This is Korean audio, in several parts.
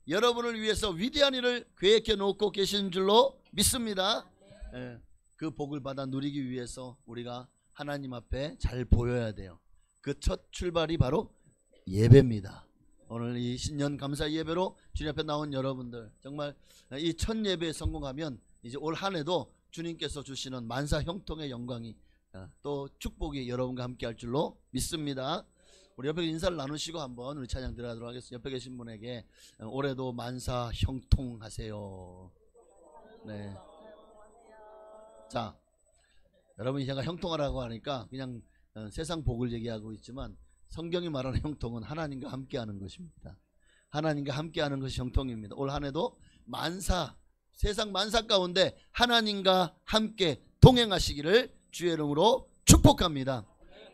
여러분을 위해서 위대한 일을 계획해 놓고 계신 줄로 믿습니다. 그 복을 받아 누리기 위해서 우리가 하나님 앞에 잘 보여야 돼요. 그 첫 출발이 바로 예배입니다. 오늘 이 신년 감사 예배로 주님 앞에 나온 여러분들, 정말 이 첫 예배에 성공하면 이제 올 한 해도 주님께서 주시는 만사 형통의 영광이 또 축복이 여러분과 함께 할 줄로 믿습니다. 우리 옆에 인사를 나누시고 한번 우리 찬양 들어가도록 하겠습니다. 옆에 계신 분에게 올해도 만사 형통하세요. 네. 자, 여러분이 제가 형통하라고 하니까 그냥 세상 복을 얘기하고 있지만 성경이 말하는 형통은 하나님과 함께하는 것입니다. 하나님과 함께하는 것이 형통입니다. 올 한 해도 만사, 세상 만사 가운데 하나님과 함께 동행하시기를 주의 이름으로 축복합니다.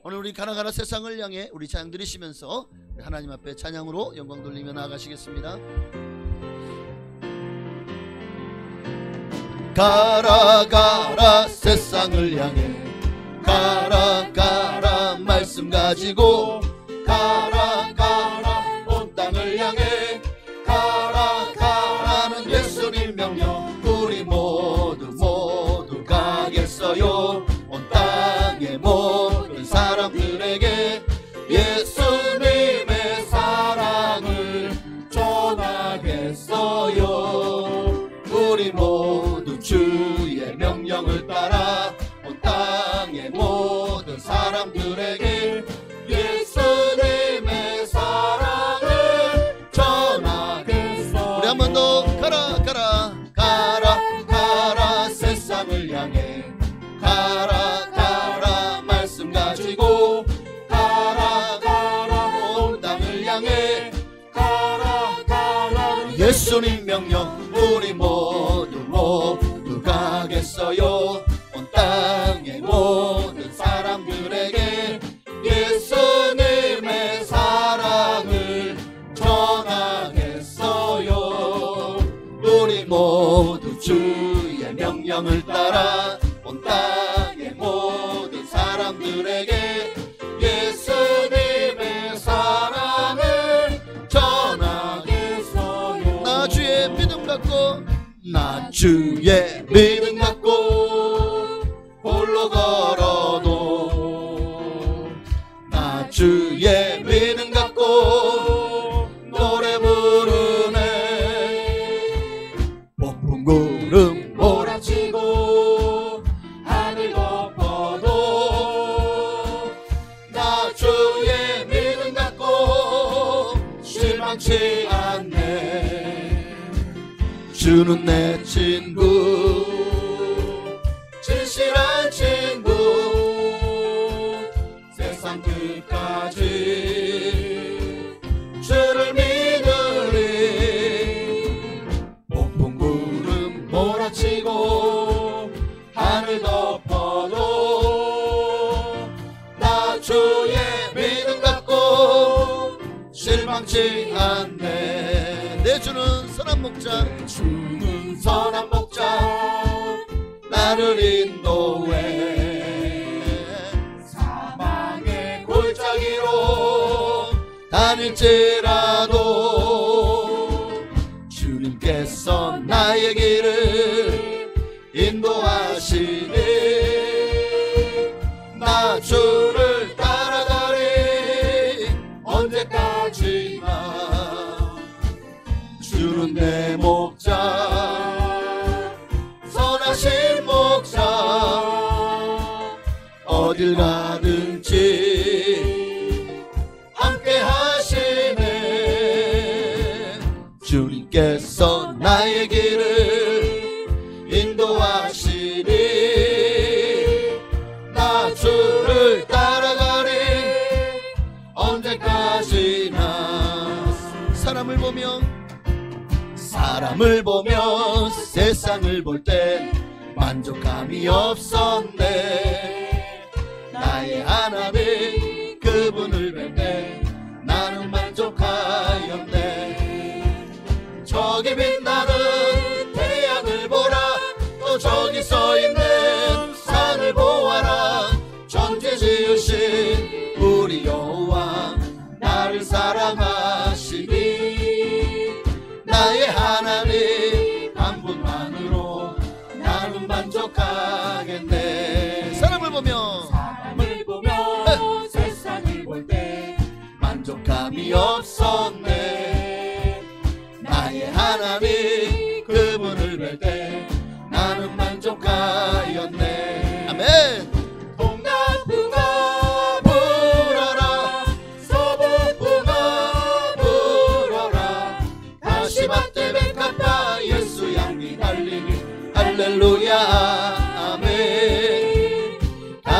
오늘 우리 가나가나 세상을 향해 우리 찬양 드리시면서 하나님 앞에 찬양으로 영광 돌리며 나아가시겠습니다. 가라 가라 세상을 향해 가라 가라 말씀 가지고 가라 가라 온 땅을 향해 가라 가라는 예수님 명령 우리 모두 가겠어요. 온 땅의 모든 사람들에게 예수님의 사랑을 전하겠어요. 우리 모두 주의 명령을 따라 온 땅의 모든 사람들에게 예수님의 사랑을 전하겠어요. 우리 한 번 더 가라 가라 가라 가라 세상을 향해 가라 가라 말씀 가지고 가라 가라 온 땅을 향해 가라 가라 예수님 명령 우리 모두 가겠어요. 온 땅의 모든 사람들에게 예수님의 사랑을 전하겠어요. 우리 모두 주의 명령을 따라 온 땅의 모든 사람들에게 예수님의 사랑을 전하겠어요. 나 주의 믿음 갖고 나 주의 믿음 갖고 홀로 걸어도 나 주의 믿음 갖고 노래 부르네. 폭풍 구름 몰아치고 하늘 덮어도 나 주의 믿음 갖고 실망치 않네. 주는 내 친구 진실한 친구 세상 끝까지 주를 믿으리. 폭풍 구름 몰아치고 하늘 덮어도 나 주의 믿음 갖고 실망치 않네. 내 주는 선한 목자 내 주는 선한 목자 나를 인도해. 사망의 골짜기로 다닐지라도 주님께서 나의 길을 인도하시니 나 주를 따라가리. 언제까지나 주는 내 목자 선하신 목자 어딜 가든지 함께 하시네. 주님께서 나의 길을 인도하시니 나 주를 따라가리. 언제까지나 사람을 보며 세상을 볼 때 만족감이 없었네. 나의 하나님 그분을 뵐 때 나는 만족하였네. 저기 빛나는 태양을 보라. 또 저기 서있는 산을 보아라. 천지 지으신 우리 여호와 나를 사랑하시니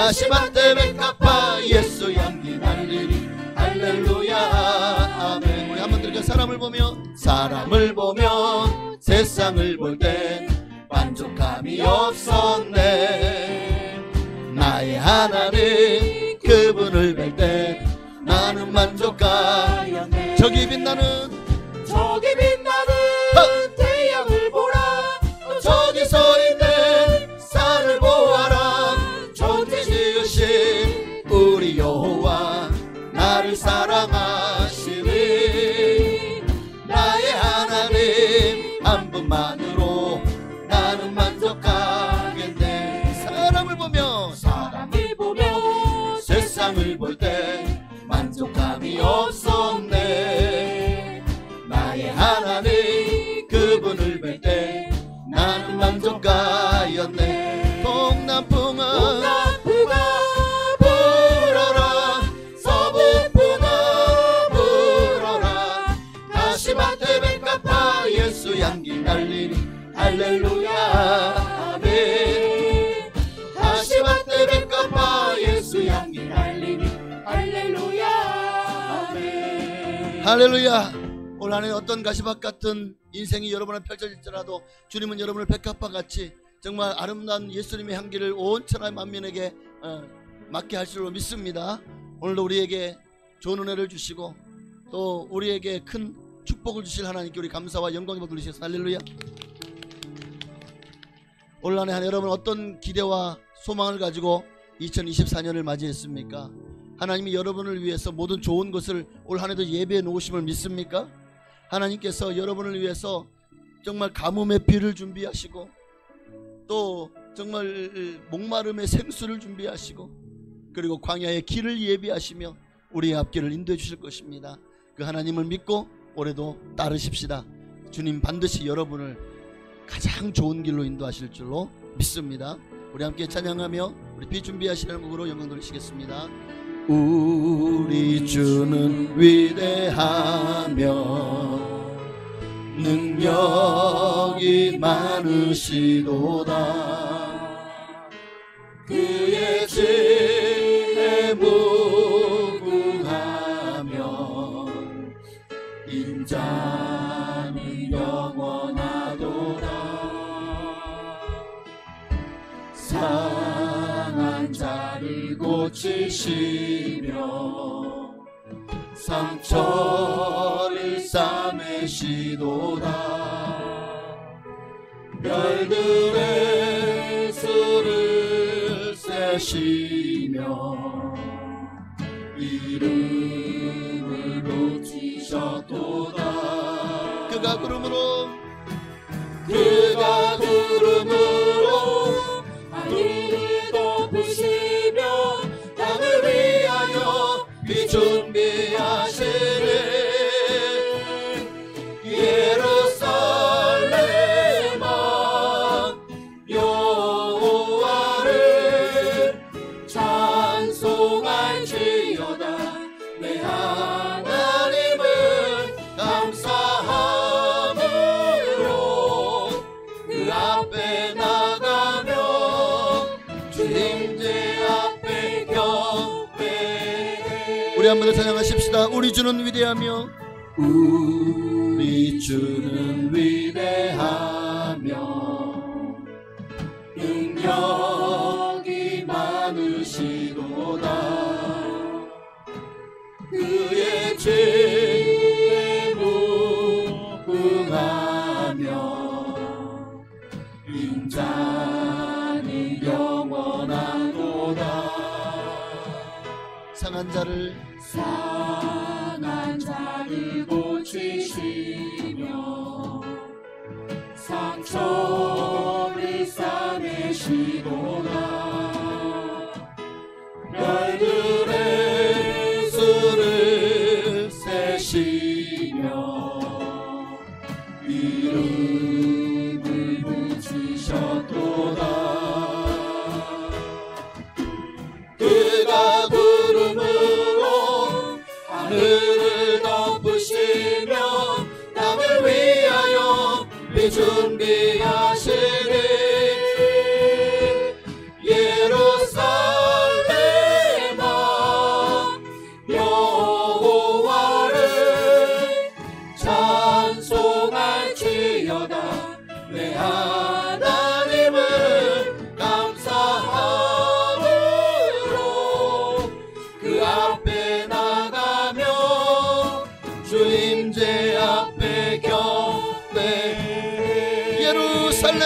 다시마 때문에 갚아 예수 향기 날리리 할렐루야 아멘. 우리 한번 들을게요. 사람을 보면 세상을 볼 때 만족감이 없었네. 나의 하나님 그분을 뵐 때 나는 만족하였네. 저기 빛나는 태양을 보라. 저기 서 있는 산을 보아라. 전지 지으신 우리 여호와 나를 사랑하시니 나의 하나님 한 분만으로 나는 만족하겠네. 사람을 보며 세상을 볼 때 만족감이 없었네. 나의 하나님 그분을 뵐 때 나는 만족하였네. 동남풍아 불어라. 서북풍아 불어라. 다시마 때문에 갚아 예수 향기 날리니 할렐루야 아멘. 다시마 때문에 갚아 예수 향기 날리니 할렐루야 아멘. 할렐루야. 올 한해 어떤 가시밭 같은 인생이 여러분을 펼쳐질지라도 주님은 여러분을 백합화 같이 정말 아름다운 예수님의 향기를 온 천하 만민에게 맡게 할 줄로 믿습니다. 오늘도 우리에게 좋은 은혜를 주시고 또 우리에게 큰 축복을 주실 하나님께 우리 감사와 영광을 돌리시겠습니다. 할렐루야. 올 한해 여러분 어떤 기대와 소망을 가지고 2024년을 맞이했습니까? 하나님이 여러분을 위해서 모든 좋은 것을 올 한해도 예배해 놓으심을 믿습니까? 하나님께서 여러분을 위해서 정말 가뭄의 비를 준비하시고 또 정말 목마름의 생수를 준비하시고 그리고 광야의 길을 예비하시며 우리의 앞길을 인도해 주실 것입니다. 그 하나님을 믿고 올해도 따르십시다. 주님 반드시 여러분을 가장 좋은 길로 인도하실 줄로 믿습니다. 우리 함께 찬양하며 우리 비준비하시는 곡으로 영광 돌리시겠습니다. 우리 주는 위대하며 능력이 많으시도다. 그의 지혜 무궁하며 인자는 영원하도다. 상한 자를 고치시며 상처를 싸매시도다. 별들의 수를 세시며 이름을 붙이셨도다. 그가 구름으로 하늘을 덮으시며 땅을 위하여 비준비하시네. 예루살렘아 여호와를 찬송할지어다. 내 하나님을 감사함으로 그 앞에 나가며 주님들 앞에 경배해. 우리 한번 더 찬양하십시다. 우리 주는 위대하며 우리 주는 위대하며 능력이 많으시도다. 그의 지혜 무궁하며 인자는 영원하도다. 상한 자를 고치시며 상처를 싸매시도다. 별들의 수를 세시며 이름을 붙이셨도다. 그가 구름으로 하늘을 덮으시며 땅을 위하여 비준비하시니 예루살렘아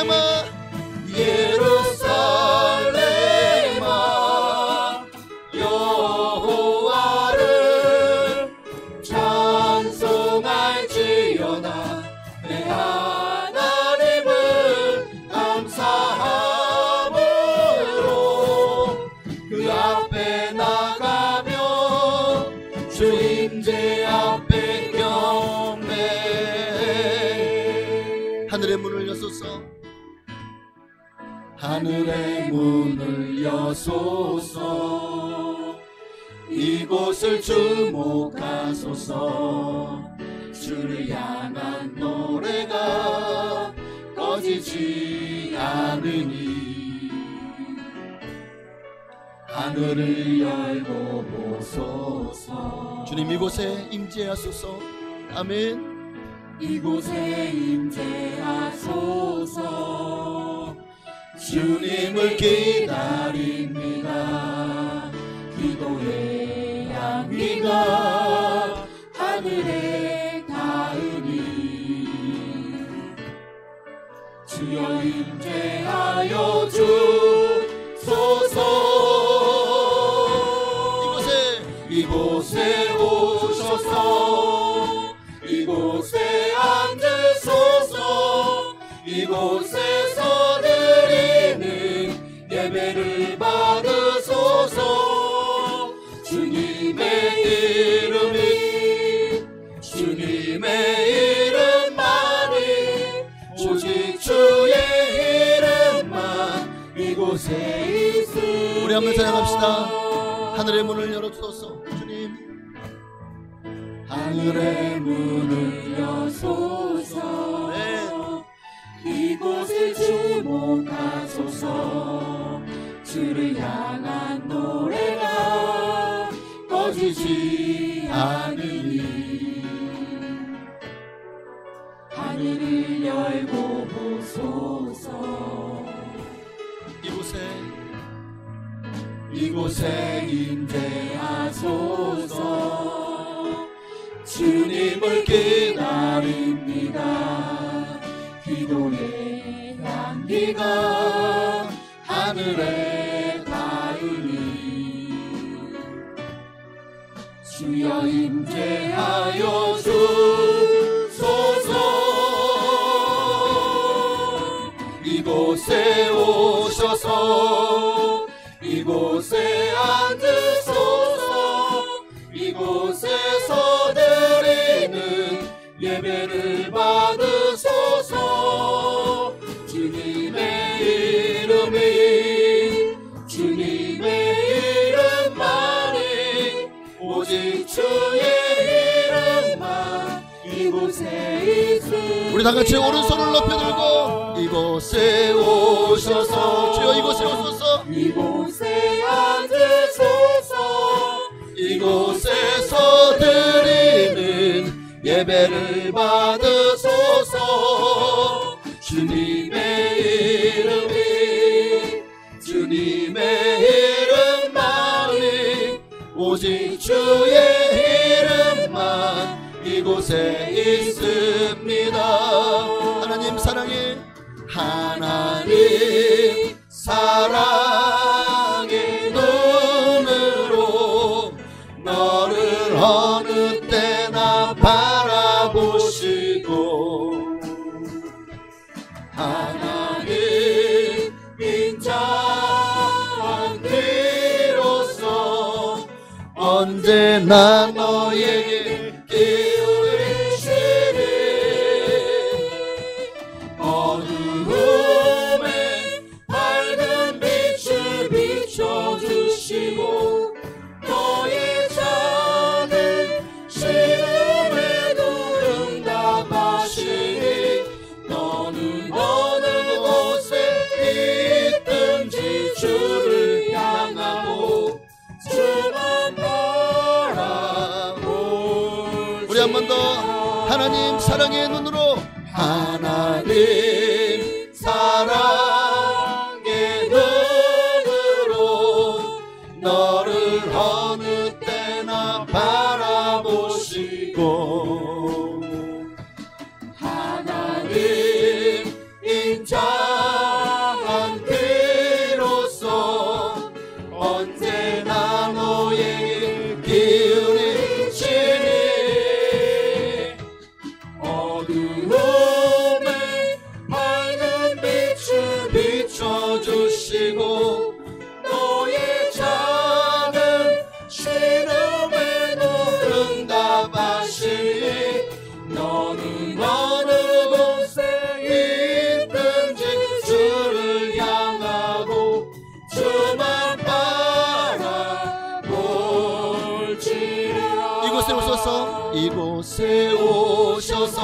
예루살렘아 예루살렘아 여호와를 찬송할지어다. 내 하나님을 감사함으로 그 앞에 나가며 주 임재 앞에 경배해. 하늘의 문을 여소서. 하늘의 문을 여소서. 이곳을 주목하소서. 주를 향한 노래가 꺼지지 않으니 하늘을 열고 보소서. 주님 이곳에 임재하소서. 아멘. 이곳에 임재하소서. 주님을 기다립니다. 기도의 향기가 하늘에 닿으니 주여 임재하여 주소서. 이곳에 오셔서 이곳에 앉으소서. 이곳에서 드리는 예배를 받으소서. 주님의 이름만이 오직 주의 이름만 이곳에 있으니. 우리 한번 찬양합시다. 하늘의 문을 열어주소서. 주님 하늘의 문을 여소서. 이곳을 주목하소서. 주를 향한 노래가 꺼지지 않으니 하늘을 열고 보소서. 이곳에 임재하소서. 주님을 기다립니다. 기도의 향기가 하늘에 닿으니 주여 임재하여 주소서. 이곳에 오셔서 이곳에 앉으소서. 이곳에서 드리는 예배를 받으소서. 주님의 이름만이 오직 주의 이름만 이곳에 있으니. 우리 다같이 오른손을 높여 들고 이곳에 오셔서. 주여 이곳에 오소서. 이곳에 앉으소서. 이곳에서 드리는 예배를 받으소서. 주님의 이름만이 오직 주의 이름만 이곳에 있습니다. 하나님 사랑해. 하나님 사랑의 눈으로 너를 어느 때나 바라보시고 하나님 인자한 귀로서 언제나 너에게 기울이시니 어두움에 밝은 빛을 비춰주시고 너의 작은 시름에도 응답하시니 너는 어느 곳에 있든지 주를 향하고 주만 바라볼. 우리 한 번 더. 하나님 사랑의 눈으로. 하나님 사랑의 눈으로 너를 어느 때나 바라보시고 하나님 인자 언제나 너에게 기운이 시니 어두움에 밝은 빛을 비춰주시고 너의 작은 신음에도 응답하시니 너는 어느 곳에 있든지 주를 향하고 주만 바라볼지라. 이곳에 오셔서 이곳에 오셔서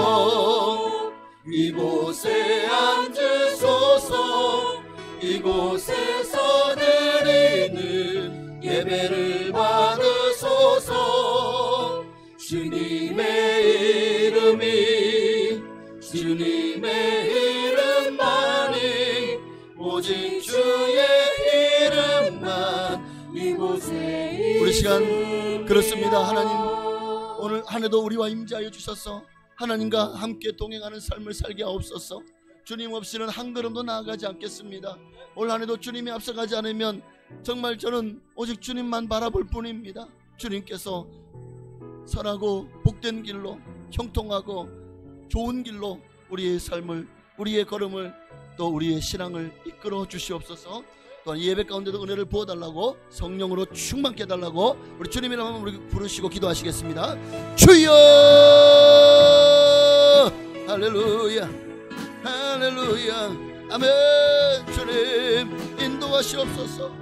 이곳에 앉으소서. 이곳에서 드리는 예배를 받으소서. 주님의 이름만이 오직 주의 이름만 이곳에 우리 시간 그렇습니다. 하나님 오늘 한 해도 우리와 임재하여 주셔서 하나님과 함께 동행하는 삶을 살게 하옵소서. 주님 없이는 한 걸음도 나아가지 않겠습니다. 올 한 해도 주님이 앞서가지 않으면 정말 저는 오직 주님만 바라볼 뿐입니다. 주님께서 선하고 복된 길로 형통하고 좋은 길로 우리의 삶을, 우리의 걸음을, 또 우리의 신앙을 이끌어 주시옵소서. 또한 예배 가운데도 은혜를 부어달라고, 성령으로 충만케 해달라고 우리 주님의 이름으로 우리 부르시고 기도하시겠습니다. 주여 할렐루야 할렐루야 아멘. 주님 인도하시옵소서.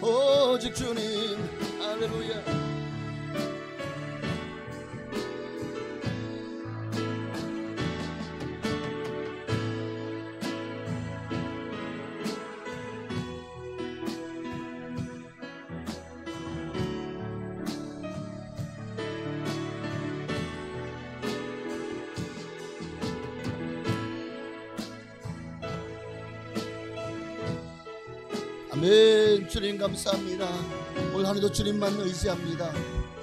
오직 주님 할렐루야. 아멘. 주님 감사합니다. 올 한해도 주님만 의지합니다.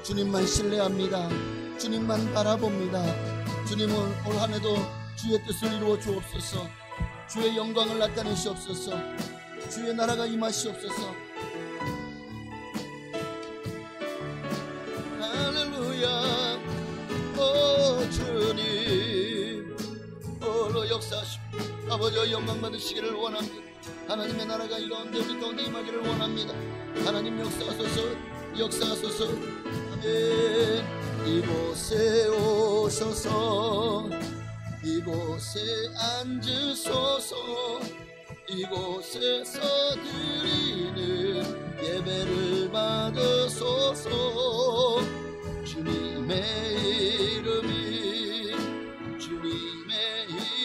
주님만 신뢰합니다. 주님만 바라봅니다. 주님은 올 한해도 주의 뜻을 이루어 주옵소서. 주의 영광을 나타내시옵소서. 주의 나라가 임하시옵소서. 할렐루야. 오 주님 오로 역사하시고 아버지의 영광 받으시기를 원합니다. 하나님의 나라가 이 가운데 우리 가운데 임하기를 원합니다. 하나님 역사하소서. 아멘. 이곳에 오셔서 이곳에 앉으소서. 이곳에서 드리는 예배를 받으소서. 주님의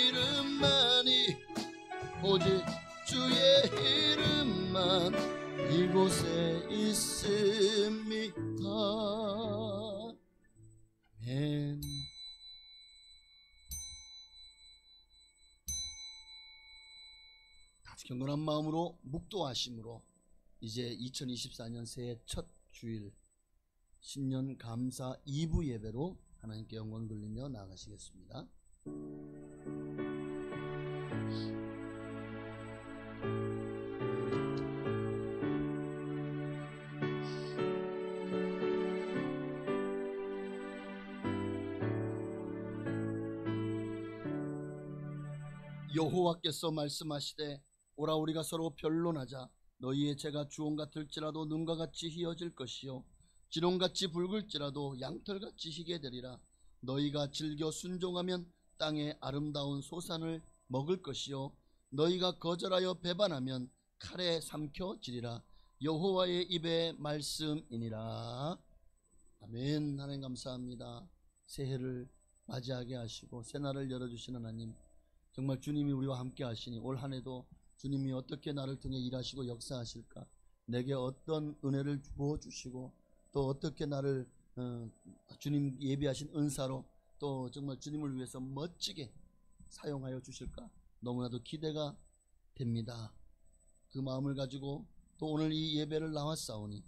이름만이 오직 주의 이름만 이곳에 있습니다. 아멘. 다시 경건한 마음으로 묵도하심으로 이제 2024년 새해 첫 주일 신년 감사 2부 예배로 하나님께 영광 돌리며 나아가시겠습니다. 여호와께서 말씀하시되 오라 우리가 서로 변론하자. 너희의 죄가 주홍 같을지라도 눈과 같이 희어질 것이요 진홍같이 붉을지라도 양털같이 희게 되리라. 너희가 즐겨 순종하면 땅의 아름다운 소산을 먹을 것이요 너희가 거절하여 배반하면 칼에 삼켜지리라. 여호와의 입의 말씀이니라. 아멘. 하나님 감사합니다. 새해를 맞이하게 하시고 새날을 열어주시는 하나님, 정말 주님이 우리와 함께 하시니 올 한해도 주님이 어떻게 나를 통해 일하시고 역사하실까, 내게 어떤 은혜를 부어주시고 또 어떻게 나를 주님 예비하신 은사로 또 정말 주님을 위해서 멋지게 사용하여 주실까 너무나도 기대가 됩니다. 그 마음을 가지고 또 오늘 이 예배를 나왔사오니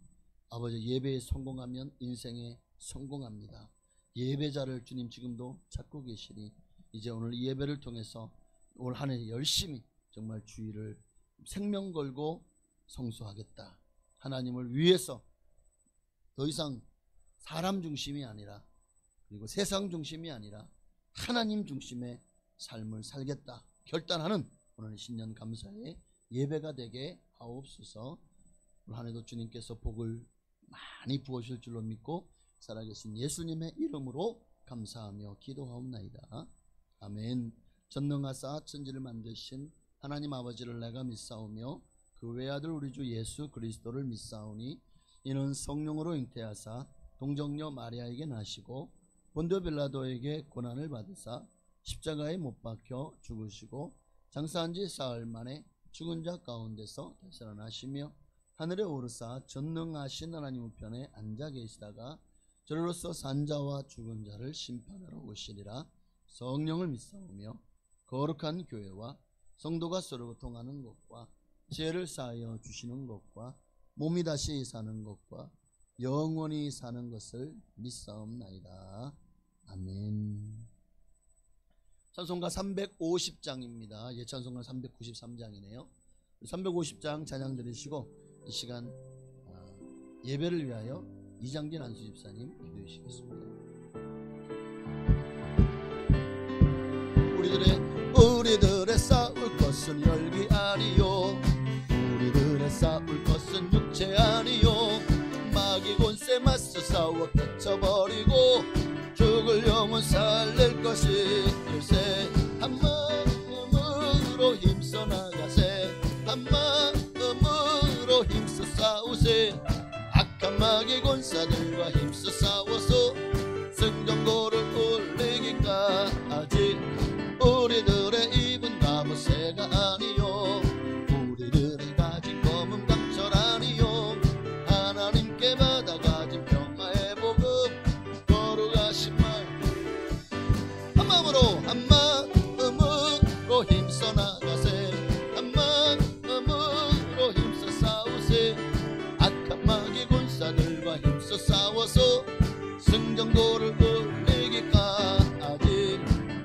아버지 예배에 성공하면 인생에 성공합니다. 예배자를 주님 지금도 찾고 계시니 이제 오늘 이 예배를 통해서 올 한 해 열심히 정말 주의를 생명 걸고 성수하겠다. 하나님을 위해서 더 이상 사람 중심이 아니라 그리고 세상 중심이 아니라 하나님 중심의 삶을 살겠다 결단하는 오늘 신년 감사의 예배가 되게 하옵소서. 올 한 해도 주님께서 복을 많이 부어주실 줄로 믿고 살아계신 예수님의 이름으로 감사하며 기도하옵나이다. 아멘. 전능하사 천지를 만드신 하나님 아버지를 내가 믿사오며 그 외아들 우리 주 예수 그리스도를 믿사오니 이는 성령으로 잉태하사 동정녀 마리아에게 나시고 본디오 빌라도에게 고난을 받으사 십자가에 못 박혀 죽으시고 장사한 지 사흘 만에 죽은 자 가운데서 되살아나시며 하늘에 오르사 전능하신 하나님 우편에 앉아 계시다가 저로서 산자와 죽은 자를 심판하러 오시리라. 성령을 믿사오며 거룩한 교회와 성도가 서로 통하는 것과 죄를 사하여 주시는 것과 몸이 다시 사는 것과 영원히 사는 것을 믿사옵나이다. 아멘. 찬송가 350장입니다. 예찬송가 393장이네요. 350장 찬양 들으시고 이 시간 예배를 위하여 이장진 안수 집사님 기도해 주시겠습니다. 우리들의 싸울 것은 혈기 아니요 우리들의 싸울 것은 육체 아니요 마귀 권세 맞서 싸워 펼쳐버리고 죽을 영혼 살릴 것이 글쎄 한 마음으로 힘써 나가세 한 마음으로 힘써 싸우세 악한 마귀 권사들과 힘써 싸워서 승전고를 올리기까지 우리들의 입은 나무새가 아니요 우리들의 가진 검은 강철 아니요 하나님께 받아가진 평화의 복음 거룩하신 말 한 마음으로 힘써 나가세 한 마음으로 힘써 싸우세 악한 마귀 군사들과 힘써 싸워서 승전고를 올리기까지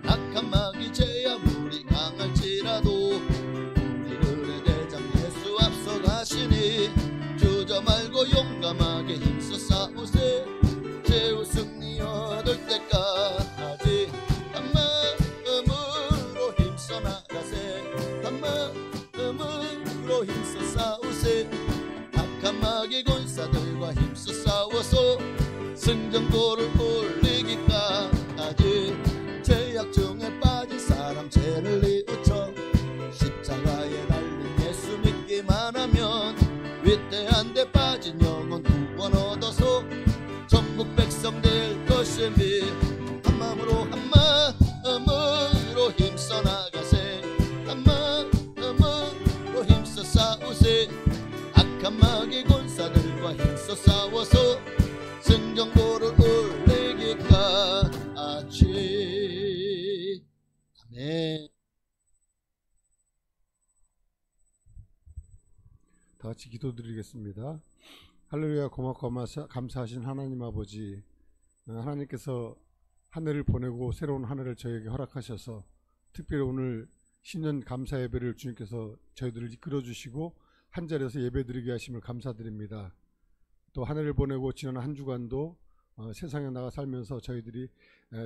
악한 마귀 죄야 물이 강할지라도 우리들의 대장 예수 앞서가시니 주저 말고 용감하게 힘써 싸우세 최후 승리 얻을 때까지 한 마음으로 힘써 나가세 한 마음으로 힘써 싸우세 악한 마귀 군사들과 힘써 싸워서 승전고를 올리기까지 죄악중에 빠진 사람 죄를 뉘우쳐 십자가에 달린 예수 믿기만 하면 위대한 데 빠진 영혼 구원 얻어서 전국 백성 될 것이니 한 마음으로 힘써 나가세 한 마음으로 힘써 싸우세 악한 마귀 권사들과 힘써 싸워서 승전고를 올리기까지. 아멘. 다 같이 기도드리겠습니다. 할렐루야. 고맙고 감사하신 하나님 아버지, 하나님께서 한 해를 보내고 새로운 한 해를 저에게 허락하셔서 특별히 오늘 신년 감사 예배를 주님께서 저희들을 이끌어 주시고 한 자리에서 예배드리게 하심을 감사드립니다. 또 한 해를 보내고 지난 한 주간도 세상에 나가 살면서 저희들이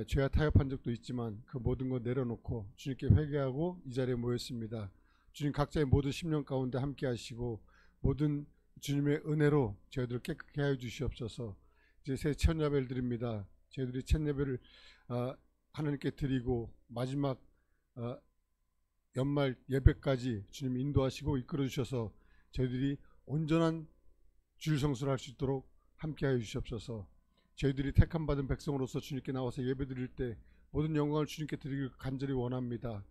죄와 타협한 적도 있지만 그 모든 것 내려놓고 주님께 회개하고 이 자리에 모였습니다. 주님 각자의 모든 심령 가운데 함께 하시고 모든 주님의 은혜로 저희들을 깨끗게 하여 주시옵소서. 이제 새 첫 예배를 드립니다. 저희들이 첫 예배를 하나님께 드리고 마지막 연말 예배까지 주님 인도하시고 이끌어 주셔서 저희들이 온전한 주일 성수를 할 수 있도록 함께 하여 주시옵소서. 저희들이 택함 받은 백성으로서 주님께 나와서 예배 드릴 때 모든 영광을 주님께 드리길 간절히 원합니다.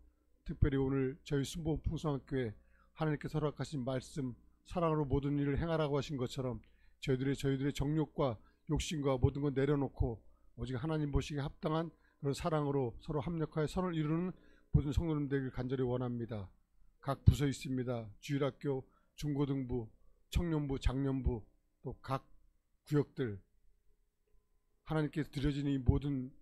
특별히 오늘 저희 순복음 풍성학교에 하나님께서 허락하신 말씀 사랑으로 모든 일을 행하라고 하신 것처럼 저희들의 정욕과 욕심과 모든 걸 내려놓고 오직 하나님 보시기에 합당한 그런 사랑으로 서로 합력하여 선을 이루는 모든 성도님 되길 간절히 원합니다. 각 부서 있습니다. 주일학교, 중고등부, 청년부, 장년부, 또 각 구역들 하나님께서 드려진 이 모든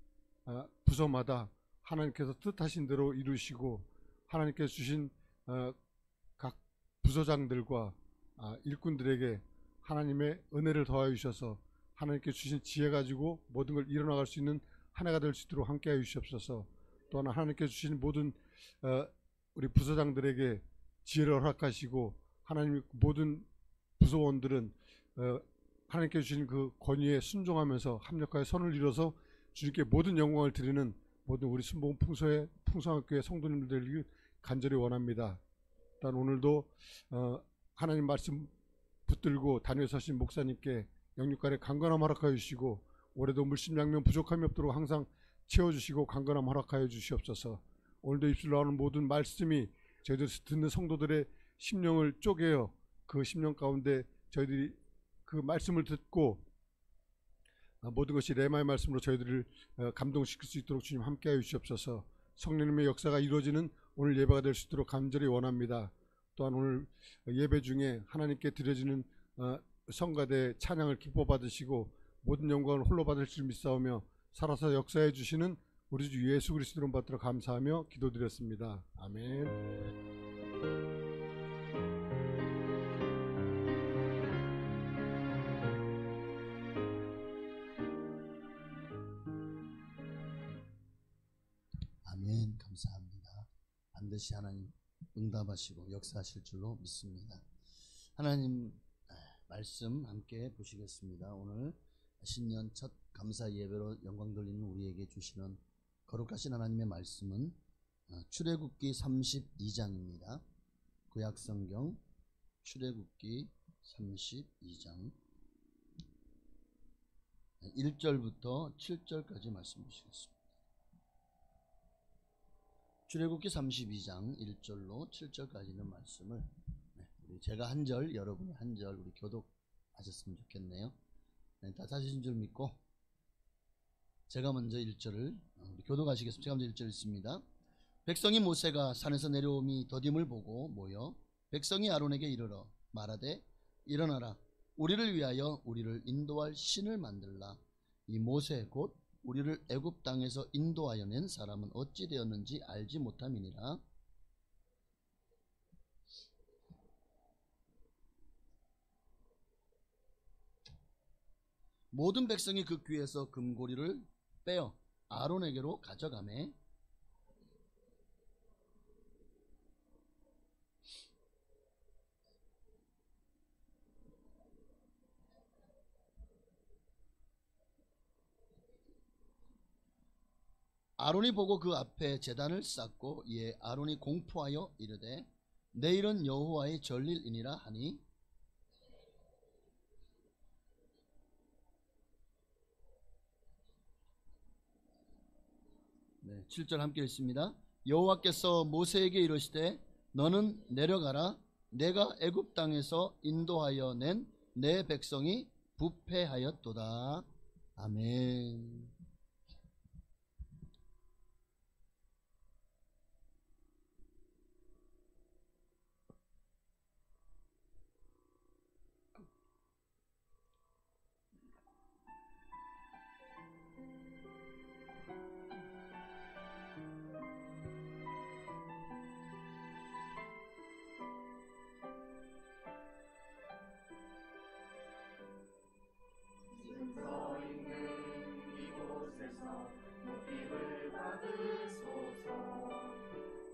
부서마다 하나님께서 뜻하신 대로 이루시고 하나님께서 주신 각 부서장들과 일꾼들에게 하나님의 은혜를 더하여 주셔서 하나님께 주신 지혜 가지고 모든 걸 이뤄나갈 수 있는 한 해가 될 수 있도록 함께하여 주시옵소서. 또한 하나님께 주신 모든 우리 부서장들에게 지혜를 허락하시고 하나님 모든 부서원들은 하나님께 주신 그 권위에 순종하면서 합력하여 선을 이뤄서 주님께 모든 영광을 드리는 모든 우리 순복음 풍성학교의 성도님들 되길 간절히 원합니다. 일단 오늘도 하나님 말씀 붙들고 단위에 서신 목사님께 영육간에 강건함 허락하여 주시고 올해도 물심양면 부족함이 없도록 항상 채워주시고 강건함 허락하여 주시옵소서. 오늘도 입술로 나오는 모든 말씀이 저희들 듣는 성도들의 심령을 쪼개어 그 심령 가운데 저희들이 그 말씀을 듣고 모든 것이 레마의 말씀으로 저희들을 감동시킬 수 있도록 주님 함께하여 주시옵소서. 성령님의 역사가 이루어지는 오늘 예배가 될 수 있도록 간절히 원합니다. 또한 오늘 예배 중에 하나님께 드려지는 성가대 찬양을 기뻐 받으시고 모든 영광을 홀로 받을 줄 믿사오며 살아서 역사해 주시는 우리 주 예수 그리스도를 받들어 감사하며 기도드렸습니다. 아멘. 아멘. 감사합니다. 반드시 하나님 응답하시고 역사하실 줄로 믿습니다. 하나님 말씀 함께 보시겠습니다. 오늘 신년 첫 감사 예배로 영광 돌리는 우리에게 주시는 거룩하신 하나님의 말씀은 출애굽기 32장입니다. 구약성경 출애굽기 32장 1절부터 7절까지 말씀 보시겠습니다. 출애굽기 32장 1절로 7절까지 있는 말씀을 제가 한 절, 여러분이 한 절 우리 교독하셨으면 좋겠네요. 다 사실인 줄 믿고 제가 먼저 1절을 우리 교독하시겠습니다. 제가 먼저 1절 읽습니다. 백성이 모세가 산에서 내려오미 더딤을 보고 모여 백성이 아론에게 이르러 말하되 일어나라 우리를 위하여 우리를 인도할 신을 만들라. 이 모세 곧 우리를 애굽 땅에서 인도하여 낸 사람은 어찌 되었는지 알지 못함이니라. 모든 백성이 그 귀에서 금고리를 빼어 아론에게로 가져가매 아론이 보고 그 앞에 제단을 쌓고 이에 아론이 공포하여 이르되 내일은 여호와의 전릴이니라 하니 네, 7절 함께 읽습니다. 여호와께서 모세에게 이르시되 너는 내려가라 내가 애굽 땅에서 인도하여 낸 내 백성이 부패하였도다. 아멘.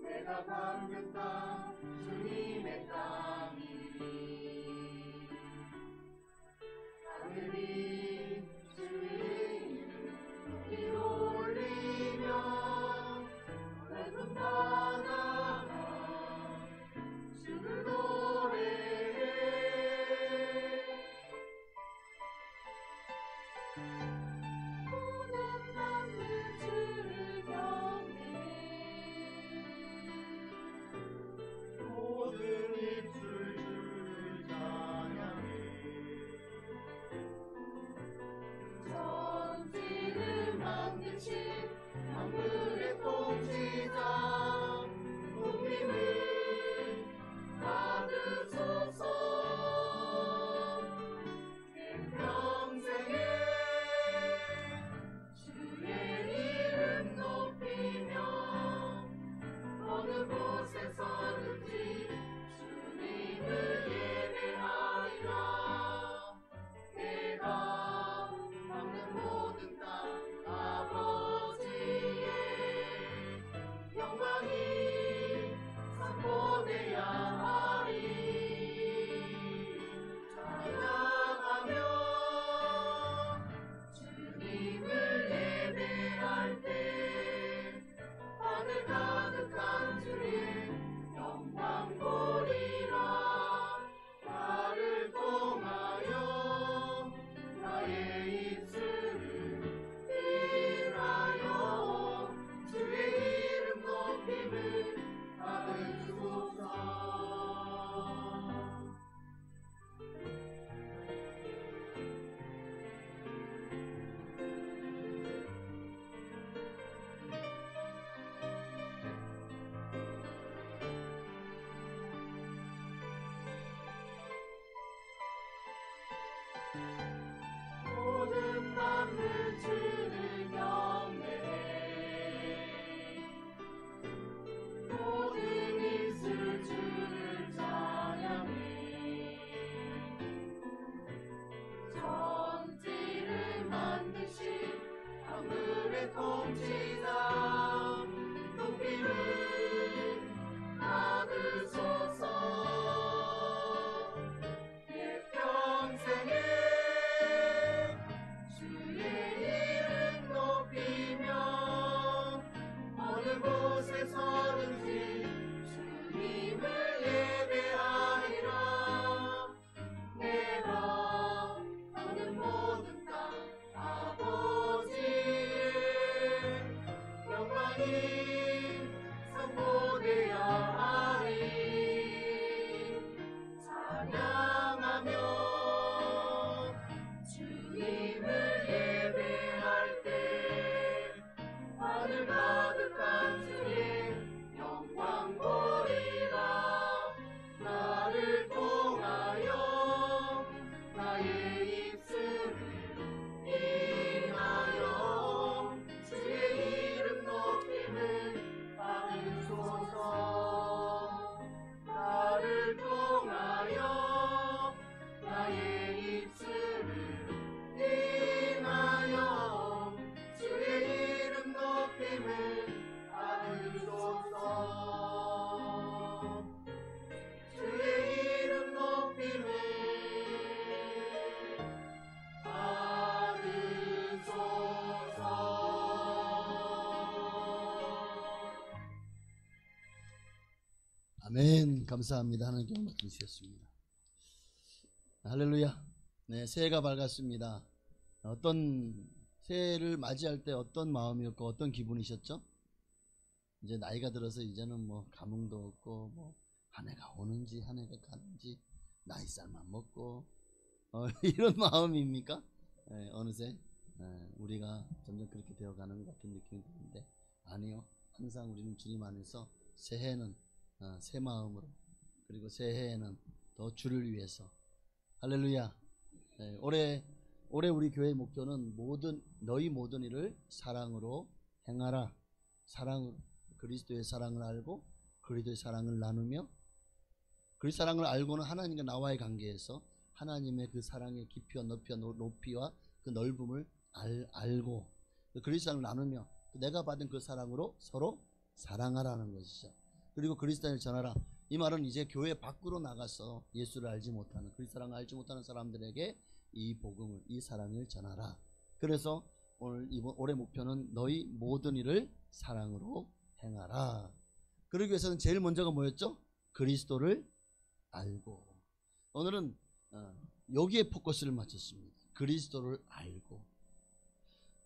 내가 밟은 땅 주님의 땅이니 하늘이 주의 이름 위로 올리며 넓은 바다가 주를 노래해 모든 만물 주를 경외해 모든 입술 주를 주의 통치자 높임을 받으소서. 내 평생에 주의 이름 높이며 어느 곳에 서든지 주님을 예배하리라. 내가 하는 모든 땅 아버지의 영광이 선포되어야 하리. 찬양하며 주님을 예배할 때 하늘 가득한 주의 영광 보리라. 나를 통하여 나의 입술을 인하여 주의 이름 높임을 받으소서. 나를 통하여 나의 입술을 인하여 주의 이름 높임을 받으소서. 주의 이름 높임을 받으소서. 아멘. 감사합니다. 하나님께 영광 주셨습니다. 할렐루야. 네, 새해가 밝았습니다. 어떤 새해를 맞이할 때 어떤 마음이었고 어떤 기분이셨죠? 이제 나이가 들어서 이제는 뭐 감흥도 없고 뭐 한 해가 오는지 한 해가 가는지 나이살만 먹고 이런 마음입니까? 어느새 우리가 점점 그렇게 되어가는 것 같은 느낌이 드는데 아니요. 항상 우리는 주님 안에서 새해는 새 마음으로 그리고 새해에는 더 주를 위해서 할렐루야. 올해 우리 교회의 목표는 너희 모든 일을 사랑으로 행하라. 그리스도의 사랑을 알고 그리스도의 사랑을 나누며 그 사랑을 알고는 하나님과 나와의 관계에서 하나님의 그 사랑의 깊이와 높이와 그 넓음을 알고 그리스도를 나누며 내가 받은 그 사랑으로 서로 사랑하라는 것이죠. 그리고 그리스도를 전하라. 이 말은 이제 교회 밖으로 나가서 예수를 알지 못하는 그리스도 사랑을 알지 못하는 사람들에게 이 복음을 이 사랑을 전하라. 그래서 올해 목표는 너희 모든 일을 사랑으로 행하라. 그러기 위해서는 제일 먼저가 뭐였죠? 그리스도를 알고. 오늘은 여기에 포커스를 맞췄습니다. 그리스도를 알고.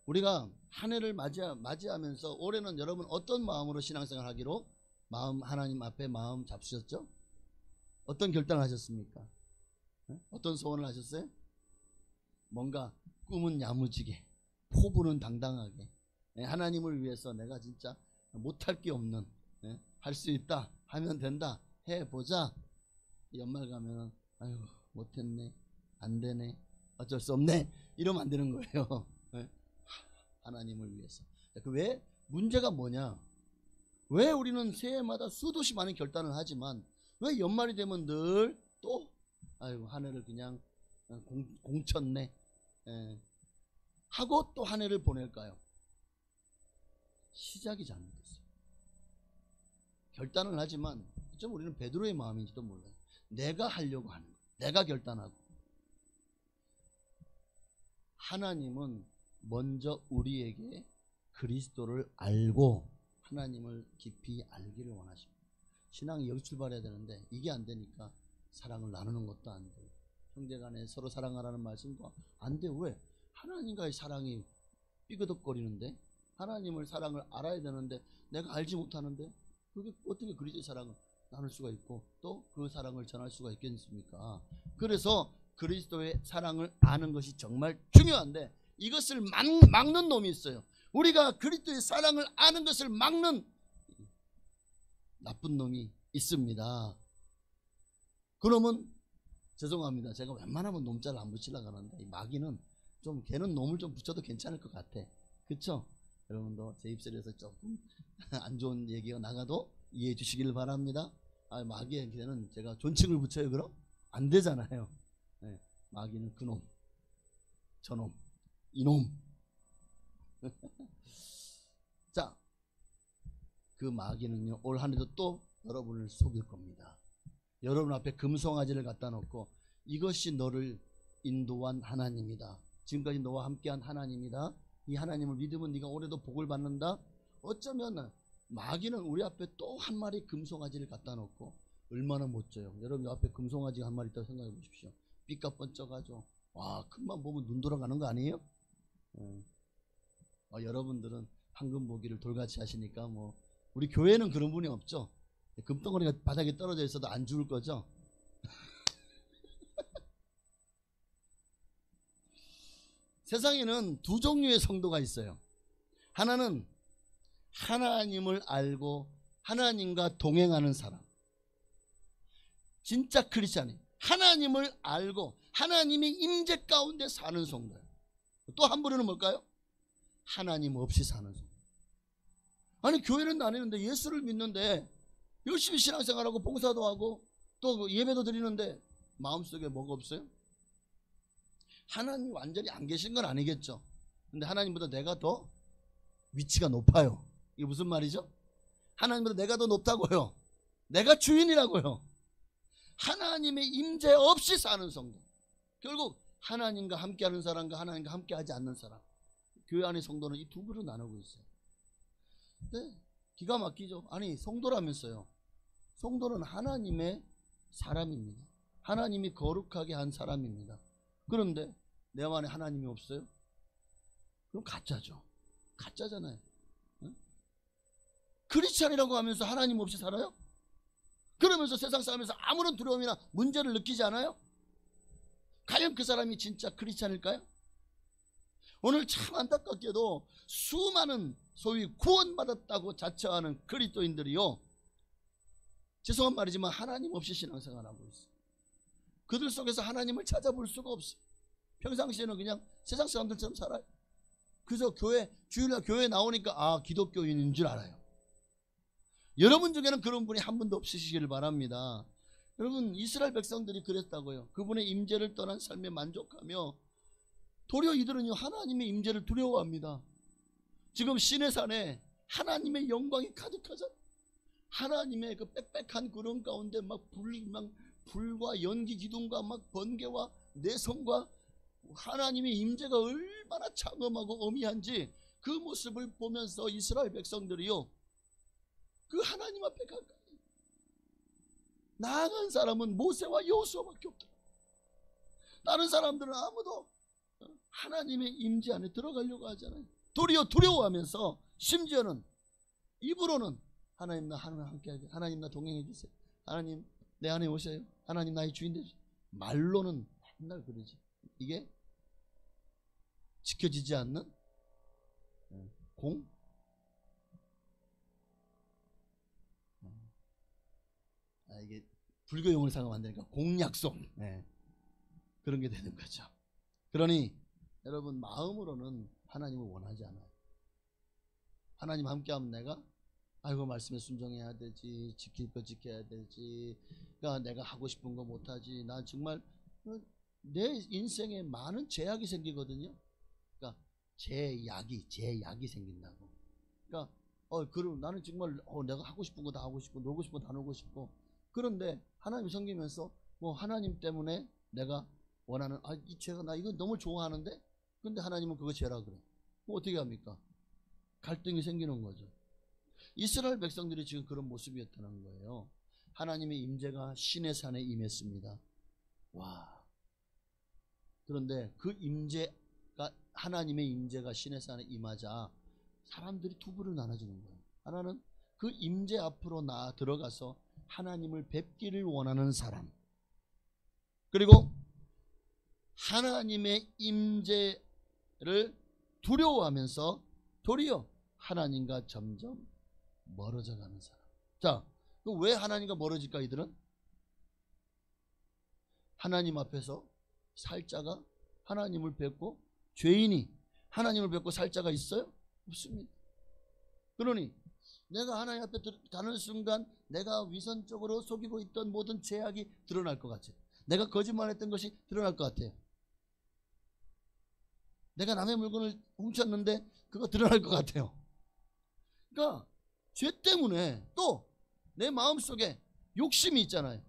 우리가 한 해를 맞이하면서 올해는 여러분 어떤 마음으로 신앙생활 하기로 하나님 앞에 마음 잡수셨죠? 어떤 결단을 하셨습니까? 어떤 소원을 하셨어요? 뭔가 꿈은 야무지게, 포부는 당당하게, 하나님을 위해서 내가 진짜 못할 게 없는, 할 수 있다, 하면 된다, 해보자. 연말 가면 아유 못했네, 안 되네, 어쩔 수 없네, 이러면 안 되는 거예요. 하나님을 위해서. 왜? 문제가 뭐냐? 왜 우리는 새해마다 수도시 많은 결단을 하지만 왜 연말이 되면 늘 또 아이고 한 해를 그냥 공쳤네 하고 또 한 해를 보낼까요? 시작이 잘못됐어요. 결단을 하지만 좀 우리는 베드로의 마음인지도 몰라요. 내가 하려고 하는 거, 내가 결단하고. 하나님은 먼저 우리에게 그리스도를 알고 하나님을 깊이 알기를 원하십니다. 신앙이 여기 출발해야 되는데 이게 안 되니까 사랑을 나누는 것도 안 돼요. 형제간에 서로 사랑하라는 말씀도 안 돼요. 왜? 하나님과의 사랑이 삐그덕거리는데, 하나님을 사랑을 알아야 되는데 내가 알지 못하는데 그게 어떻게 그리스도의 사랑을 나눌 수가 있고 또 그 사랑을 전할 수가 있겠습니까? 그래서 그리스도의 사랑을 아는 것이 정말 중요한데 이것을 막는 놈이 있어요. 우리가 그리스도의 사랑을 아는 것을 막는 나쁜 놈이 있습니다. 그러면 죄송합니다. 제가 웬만하면 놈자를 안 붙이려고 하는데 이 마귀는 좀 걔는 놈을 좀 붙여도 괜찮을 것 같아. 그쵸? 여러분도 제 입술에서 조금 안 좋은 얘기가 나가도 이해해 주시길 바랍니다. 마귀에게는 제가 존칭을 붙여요. 그럼? 안 되잖아요. 네, 마귀는 그놈, 저놈, 이놈. 자, 그 마귀는요 올 한 해도 또 여러분을 속일 겁니다. 여러분 앞에 금송아지를 갖다 놓고 이것이 너를 인도한 하나님이다. 지금까지 너와 함께한 하나님이다. 이 하나님을 믿으면 네가 올해도 복을 받는다. 어쩌면 마귀는 우리 앞에 또 한 마리 금송아지를 갖다 놓고 얼마나 멋져요. 여러분 앞에 금송아지가 한 마리 있다고 생각해 보십시오. 삐까뻔쩍하죠. 와, 큰맘 보면 눈 돌아가는 거 아니에요? 여러분들은 황금 보기를 돌같이 하시니까 뭐 우리 교회는 그런 분이 없죠. 금덩어리가 바닥에 떨어져 있어도 안 죽을 거죠. 세상에는 두 종류의 성도가 있어요. 하나는 하나님을 알고 하나님과 동행하는 사람, 진짜 크리스찬이 하나님을 알고 하나님의 임재 가운데 사는 성도예요. 또 한 부류는 뭘까요? 하나님 없이 사는 성도. 아니 교회는 다니는데 예수를 믿는데 열심히 신앙생활하고 봉사도 하고 또 예배도 드리는데 마음속에 뭐가 없어요? 하나님이 완전히 안 계신 건 아니겠죠. 근데 하나님보다 내가 더 위치가 높아요. 이게 무슨 말이죠? 하나님보다 내가 더 높다고요. 내가 주인이라고요. 하나님의 임재 없이 사는 성도. 결국 하나님과 함께하는 사람과 하나님과 함께하지 않는 사람. 교회 안의 성도는 이 두 부로 나누고 있어요. 네, 기가 막히죠. 아니 성도라면서요. 성도는 하나님의 사람입니다. 하나님이 거룩하게 한 사람입니다. 그런데 내 안에 하나님이 없어요? 그럼 가짜죠. 가짜잖아요. 응? 크리스찬이라고 하면서 하나님 없이 살아요? 그러면서 세상 살면서 아무런 두려움이나 문제를 느끼지 않아요? 과연 그 사람이 진짜 크리스찬일까요? 오늘 참 안타깝게도 수많은 소위 구원받았다고 자처하는 그리스도인들이요, 죄송한 말이지만 하나님 없이 신앙생활하고 있어요. 그들 속에서 하나님을 찾아볼 수가 없어요. 평상시에는 그냥 세상 사람들처럼 살아요. 그래서 주일날 교회 나오니까 기독교인인 줄 알아요. 여러분 중에는 그런 분이 한 분도 없으시기를 바랍니다. 여러분 이스라엘 백성들이 그랬다고요. 그분의 임재를 떠난 삶에 만족하며 도리어 이들은요 하나님의 임재를 두려워합니다. 지금 시내산에 하나님의 영광이 가득하잖아요. 하나님의 그 빽빽한 구름 가운데 막 불과 연기 기둥과 막 번개와 내성과 하나님의 임재가 얼마나 장엄하고 어미한지 그 모습을 보면서 이스라엘 백성들이요 그 하나님 앞에 가까이 나아간 사람은 모세와 여호수아밖에 없더라. 다른 사람들은 아무도 하나님의 임재 안에 들어가려고 하잖아요. 도리어 두려워하면서 심지어는 입으로는 하나님 나 함께하게, 하나님 나 동행해 주세요, 하나님 내 안에 오셔요, 하나님 나의 주인 되주세요. 말로는 맨날 그러지. 이게 지켜지지 않는 이게 불교 용어를 사용하면 안 되니까 공약속, 그런 게 되는 거죠. 그러니 여러분 마음으로는 하나님을 원하지 않아요. 하나님 함께하면 내가 말씀에 순종해야 되지, 지킬 거 지켜야 되지, 그러니까 내가 하고 싶은 거 못하지, 난 정말 내 인생에 많은 제약이 생기거든요. 그러니까 제약이 생긴다고. 그러니까 그럼 나는 정말 내가 하고 싶은 거 다 하고 싶고 놀고 싶은 거 다 놀고 싶고, 그런데 하나님이 생기면서 하나님 때문에 내가 원하는 이 죄가 나 이거 너무 좋아하는데, 근데 하나님은 그거 죄라 그래. 그럼 어떻게 합니까? 갈등이 생기는 거죠. 이스라엘 백성들이 지금 그런 모습이었다는 거예요. 하나님의 임재가 시내산에 임했습니다. 와. 그런데 그 임재가, 하나님의 임재가 시내산에 임하자 사람들이 두 부로 나눠지는 거예요. 하나는 그 임재 앞으로 들어가서 하나님을 뵙기를 원하는 사람, 그리고 하나님의 임재를 두려워하면서 도리어 하나님과 점점 멀어져 가는 사람. 자, 왜 하나님과 멀어질까? 이들은 하나님 앞에서 살 자가 하나님을 뵙고, 죄인이 하나님을 뵙고 살 자가 있어요? 없습니다. 그러니 내가 하나님 앞에 가는 순간 내가 위선적으로 속이고 있던 모든 죄악이 드러날 것 같아요. 내가 거짓말했던 것이 드러날 것 같아요. 내가 남의 물건을 훔쳤는데 그거 드러날 것 같아요. 그러니까 죄 때문에 또 내 마음속에 욕심이 있잖아요.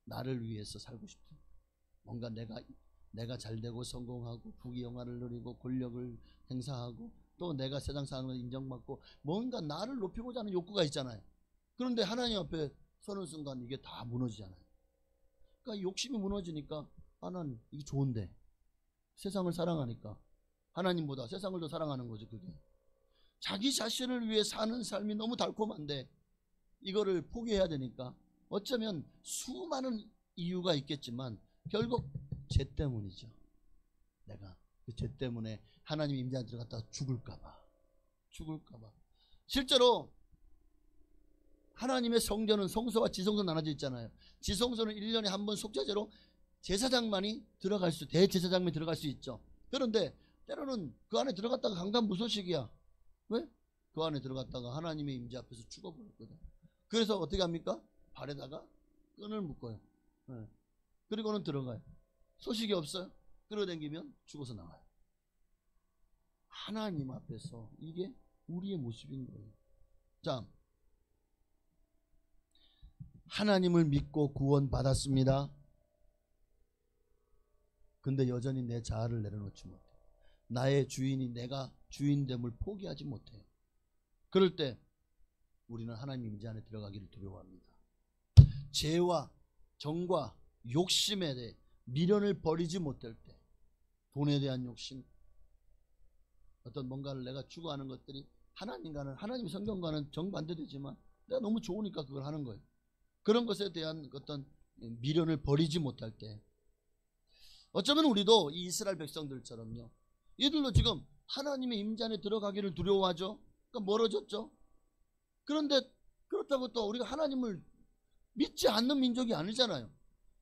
나를 위해서 살고 싶어. 뭔가 내가 잘되고 성공하고 부귀영화를 누리고 권력을 행사하고 또 내가 세상 사람을 인정받고 뭔가 나를 높이고자 하는 욕구가 있잖아요. 그런데 하나님 앞에 서는 순간 이게 다 무너지잖아요. 그러니까 욕심이 무너지니까 난 이게 좋은데 세상을 사랑하니까 하나님보다 세상을 더 사랑하는 거죠. 그게 자기 자신을 위해 사는 삶이 너무 달콤한데 이거를 포기해야 되니까 어쩌면 수많은 이유가 있겠지만 결국 죄 때문이죠. 내가 그 죄 때문에 하나님 임재 들어갔다가 죽을까봐. 실제로 하나님의 성전은 성소와 지성소 나눠져 있잖아요. 지성소는 1년에 한 번 속죄제로 제사장만이 대제사장만이 들어갈 수 있죠. 그런데 때로는 그 안에 들어갔다가 강간무소식이야. 왜? 그 안에 들어갔다가 하나님의 임재 앞에서 죽어버렸거든. 그래서 어떻게 합니까? 발에다가 끈을 묶어요. 네. 그리고는 들어가요. 소식이 없어요. 끌어당기면 죽어서 나와요. 하나님 앞에서 이게 우리의 모습인 거예요. 자, 하나님을 믿고 구원받았습니다. 근데 여전히 내 자아를 내려놓지 못해요. 나의 주인이 내가 주인됨을 포기하지 못해요. 그럴 때 우리는 하나님 임재 안에 들어가기를 두려워합니다. 죄와 정과 욕심에 대해 미련을 버리지 못할 때, 돈에 대한 욕심, 어떤 뭔가를 내가 추구하는 것들이 하나님 성경과는 정반대되지만 내가 너무 좋으니까 그걸 하는 거예요. 그런 것에 대한 어떤 미련을 버리지 못할 때, 어쩌면 우리도 이 이스라엘 백성들처럼요, 이들도 지금 하나님의 임재 안에 들어가기를 두려워하죠. 그러니까 멀어졌죠. 그런데 그렇다고 또 우리가 하나님을 믿지 않는 민족이 아니잖아요.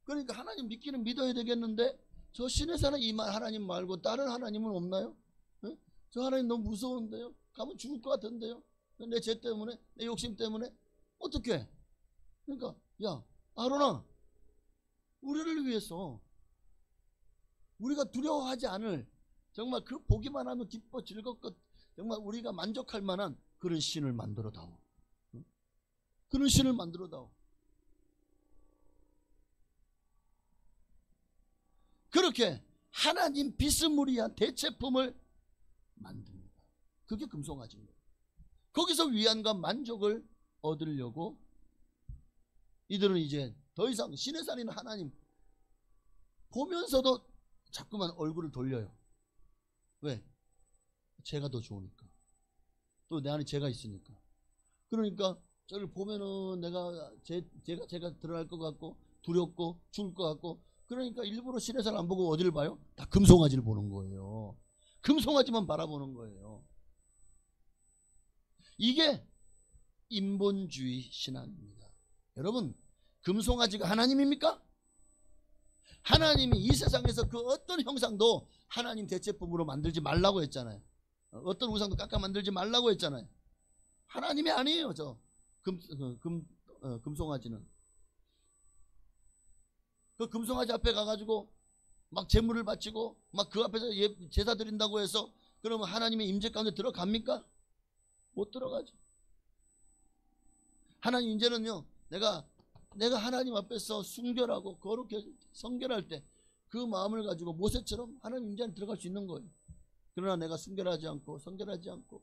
그러니까 하나님 믿기는 믿어야 되겠는데 저 신의 사는 이 하나님 말고 다른 하나님은 없나요? 네? 저 하나님 너무 무서운데요. 가면 죽을 것 같은데요. 내 죄 때문에, 내 욕심 때문에 어떻게? 그러니까 야 아론아, 우리를 위해서 우리가 두려워하지 않을, 정말 그 보기만 하면 기뻐 즐겁고 정말 우리가 만족할 만한 그런 신을 만들어다오. 그런 신을 만들어다오. 그렇게 하나님 비스무리한 대체품을 만듭니다. 그게 금송아지인 거예요. 거기서 위안과 만족을 얻으려고 이들은 이제 더 이상 신의 산인 하나님 보면서도 자꾸만 얼굴을 돌려요. 왜? 제가 더 좋으니까. 또 내 안에 죄가 있으니까. 그러니까 저를 보면은 제가 들어갈 것 같고 두렵고 죽을 것 같고, 그러니까 일부러 신의 산 안 보고 어디를 봐요? 다 금송아지를 보는 거예요. 금송아지만 바라보는 거예요. 이게 인본주의 신앙입니다. 여러분, 금송아지가 하나님입니까? 하나님이 이 세상에서 그 어떤 형상도 하나님 대체품으로 만들지 말라고 했잖아요. 어떤 우상도 깎아 만들지 말라고 했잖아요. 하나님이 아니에요. 저 금송아지는. 그 금송아지 앞에 가가지고 막 제물을 바치고 막 그 앞에서 제사 드린다고 해서 그러면 하나님의 임재 가운데 들어갑니까? 못 들어가죠. 하나님 이제는요, 내가 하나님 앞에서 순결하고 거룩해 성결할 때 그 마음을 가지고 모세처럼 하나님 임재 안에 들어갈 수 있는 거예요. 그러나 내가 순결하지 않고 성결하지 않고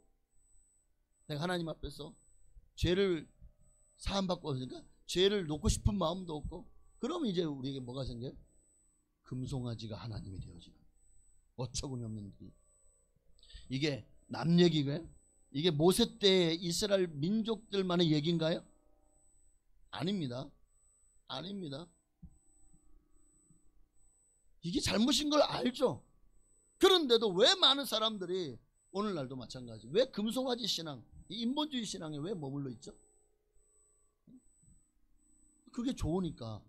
내가 하나님 앞에서 죄를 사함받고, 그러니까 죄를 놓고 싶은 마음도 없고, 그러면 이제 우리에게 뭐가 생겨요? 금송아지가 하나님이 되어지는, 어처구니 없는 일. 이게 남 얘기가요? 이게 모세 때의 이스라엘 민족들만의 얘기인가요? 아닙니다. 아닙니다. 이게 잘못인 걸 알죠. 그런데도 왜 많은 사람들이 오늘날도 마찬가지, 왜 금송아지 신앙, 이 인본주의 신앙에 왜 머물러 있죠? 그게 좋으니까.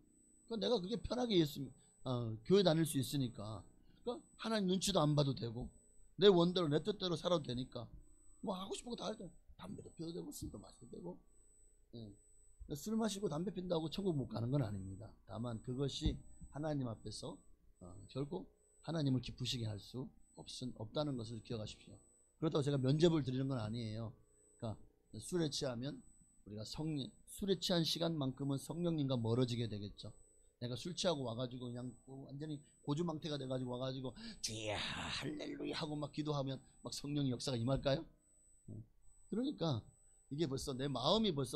그러니까 내가 그게 편하게 교회 다닐 수 있으니까. 그러니까 하나님 눈치도 안 봐도 되고 내 원대로 내 뜻대로 살아도 되니까 뭐 하고 싶은 거 다 할 때 담배도 피워도 되고 술도 마셔도 되고. 술 마시고 담배 핀다고 천국 못 가는 건 아닙니다. 다만 그것이 하나님 앞에서 결코 하나님을 기쁘시게 할 수 없다는 것을 기억하십시오. 그렇다고 제가 면죄부를 드리는 건 아니에요. 그러니까 술에 취하면 우리가 술에 취한 시간만큼은 성령님과 멀어지게 되겠죠. 내가 술 취하고 와가지고 그냥 완전히 고주망태가 돼가지고 와가지고 주야 할렐루야 하고 막 기도하면 막 성령의 역사가 임할까요? 그러니까 이게 벌써 내 마음에서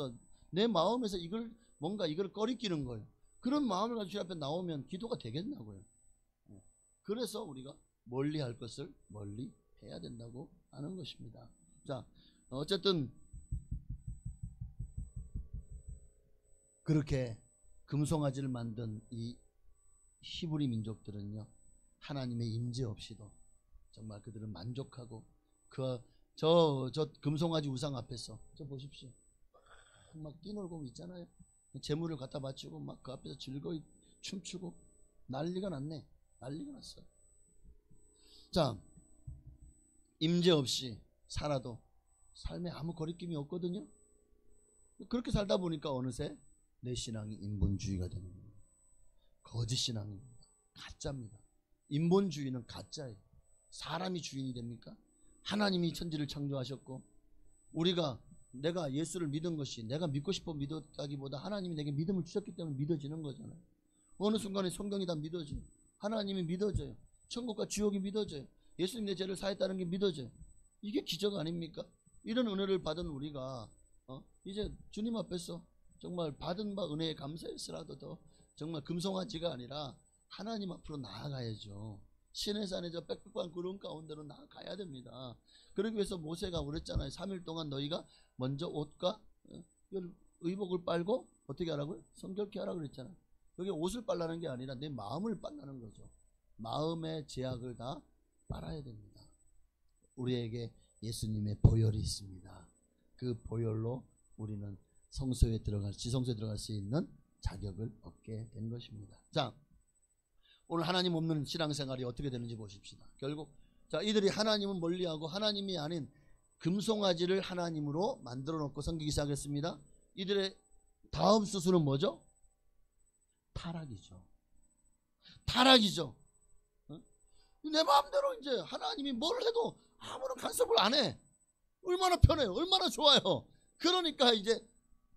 뭔가 이걸 꺼리끼는 거예요. 그런 마음을 가지고 주님 앞에 나오면 기도가 되겠냐고요. 그래서 우리가 멀리 할 것을 멀리 해야 된다고 하는 것입니다. 자, 어쨌든 그렇게 금송아지를 만든 이 히브리 민족들은요, 하나님의 임재 없이도 정말 그들은 만족하고 저 금송아지 우상 앞에서 저 보십시오, 막 뛰놀고 있잖아요. 재물을 갖다 바치고 막 그 앞에서 즐거이 춤추고 난리가 났네. 난리가 났어요. 자, 임재 없이 살아도 삶에 아무 거리낌이 없거든요. 그렇게 살다 보니까 어느새 내 신앙이 인본주의가 되는 거예요. 거짓 신앙입니다. 가짜입니다. 인본주의는 가짜예요. 사람이 주인이 됩니까? 하나님이 천지를 창조하셨고, 내가 예수를 믿은 것이 내가 믿고 싶어 믿었다기보다 하나님이 내게 믿음을 주셨기 때문에 믿어지는 거잖아요. 어느 순간에 성경이 다 믿어져요. 하나님이 믿어져요. 천국과 지옥이 믿어져요. 예수님 내 죄를 사했다는 게 믿어져요. 이게 기적 아닙니까? 이런 은혜를 받은 우리가 이제 주님 앞에서 정말 받은 바 은혜에 감사했으라도 더 정말 금송아지가 아니라 하나님 앞으로 나아가야죠. 신의 산에 저 빽빽한 구름 가운데로 나아가야 됩니다. 그러기 위해서 모세가 그랬잖아요. 3일 동안 너희가 먼저 옷과 의복을 빨고 어떻게 하라고요? 성결케 하라고 그랬잖아요. 여기 옷을 빨라는 게 아니라 내 마음을 빨라는 거죠. 마음의 제약을 다 빨아야 됩니다. 우리에게 예수님의 보혈이 있습니다. 그 보혈로 우리는 지성소에 들어갈 수 있는 자격을 얻게 된 것입니다. 자, 오늘 하나님 없는 신앙생활이 어떻게 되는지 보십시다. 결국 이들이 하나님은 멀리하고 하나님이 아닌 금송아지를 하나님으로 만들어 놓고 섬기기 시작했습니다. 이들의 다음 수순은 뭐죠? 타락이죠. 내 마음대로 이제 하나님이 뭘 해도 아무런 간섭을 안 해. 얼마나 편해요. 얼마나 좋아요. 그러니까 이제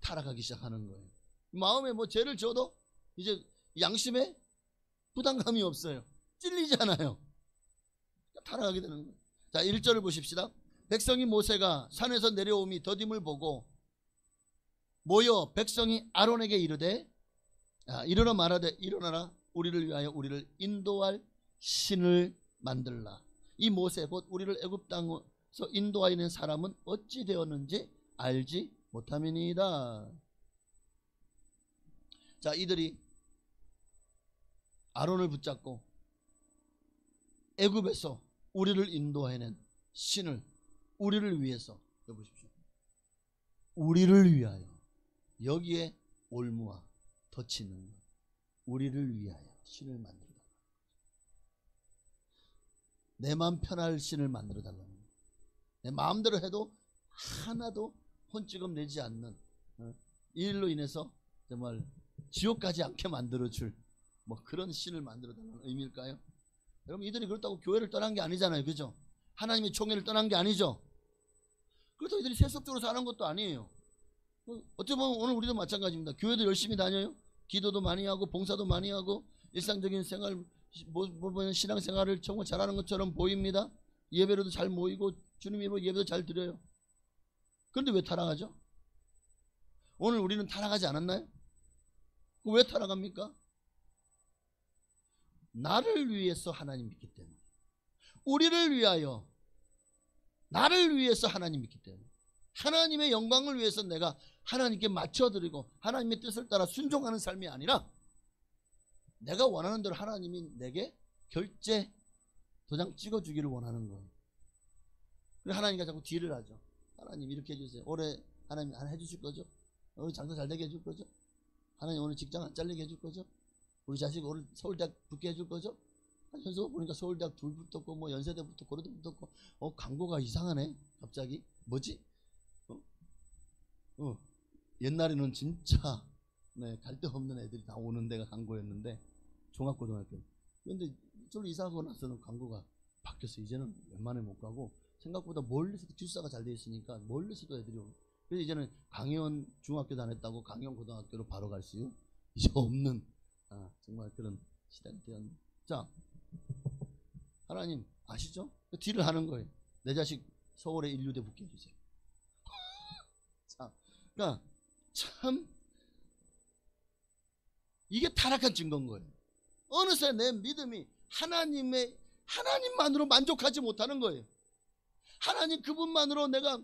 타락하기 시작하는 거예요. 마음에 죄를 져도 이제 양심에 부담감이 없어요. 찔리지 않아요. 타락하게 되는 거예요. 자, 1절을 보십시다. 백성이 모세가 산에서 내려오미 더딤을 보고 모여 백성이 아론에게 이르되 이르러 말하되 일어나라 우리를 위하여 우리를 인도할 신을 만들라. 이 모세 곧 우리를 애굽 땅에서 인도하여 사람은 어찌 되었는지 알지 못함이니이다. 자, 이들이 아론을 붙잡고 애굽에서 우리를 인도해낸 신을 우리를 위해서, 보십시오, 우리를 위하여, 여기에 올무와 덧치는 것, 우리를 위하여 신을 만들어달라. 내 마음 편할 신을 만들어달라는 것. 내 마음대로 해도 하나도 혼찌금 내지 않는 이 일로 인해서 정말 지옥 가지 않게 만들어줄 그런 신을 만들어달라는 의미일까요? 여러분, 이들이 그렇다고 교회를 떠난 게 아니잖아요. 그죠? 하나님의 총회를 떠난 게 아니죠. 그렇다고 이들이 세속적으로 사는 것도 아니에요. 어떻게 보면 오늘 우리도 마찬가지입니다. 교회도 열심히 다녀요. 기도도 많이 하고 봉사도 많이 하고 일상적인 생활, 신앙생활을 정말 잘하는 것처럼 보입니다. 예배로도 잘 모이고 주님 이름으로 예배도 잘 드려요. 그런데 왜 타락하죠? 오늘 우리는 타락하지 않았나요? 왜 타락합니까? 나를 위해서 하나님 믿기 때문에, 우리를 위하여, 나를 위해서 하나님 믿기 때문에, 하나님의 영광을 위해서 내가 하나님께 맞춰드리고 하나님의 뜻을 따라 순종하는 삶이 아니라 내가 원하는 대로 하나님이 내게 결제 도장 찍어주기를 원하는 거예요. 그래서 하나님과 자꾸 딜을 하죠. 하나님 이렇게 해주세요. 올해 하나님 하나 해주실 거죠? 우리 장사 잘 되게 해줄 거죠? 하나님 오늘 직장 안 잘리게 해줄 거죠? 우리 자식 오늘 서울대학 붙게 해줄 거죠? 현수 보니까 서울대학 둘 붙었고 연세대 붙었고 고려대 붙었고 광고가 이상하네. 갑자기 뭐지? 옛날에는 진짜 갈 데 없는 애들이 다 오는 데가 광고였는데 종합고등학교. 그런데 좀 이사하고 나서는 광고가 바뀌었어. 이제는 웬만하면 못 가고 생각보다 멀리서도 기숙사가 잘 돼 있으니까 멀리서도 애들이 오고. 그래서 이제는 강현 중학교 다녔다고 강현 고등학교로 바로 갈 수 이제 없는 정말 그런 시대가 되었네. 자, 하나님 아시죠? 그 딜을 하는 거예요. 내 자식 서울에 인류대 붙게 해주세요. 자, 그러니까 참 이게 타락한 증거인 거예요. 어느새 내 믿음이 하나님만으로 만족하지 못하는 거예요. 하나님 그분만으로 내가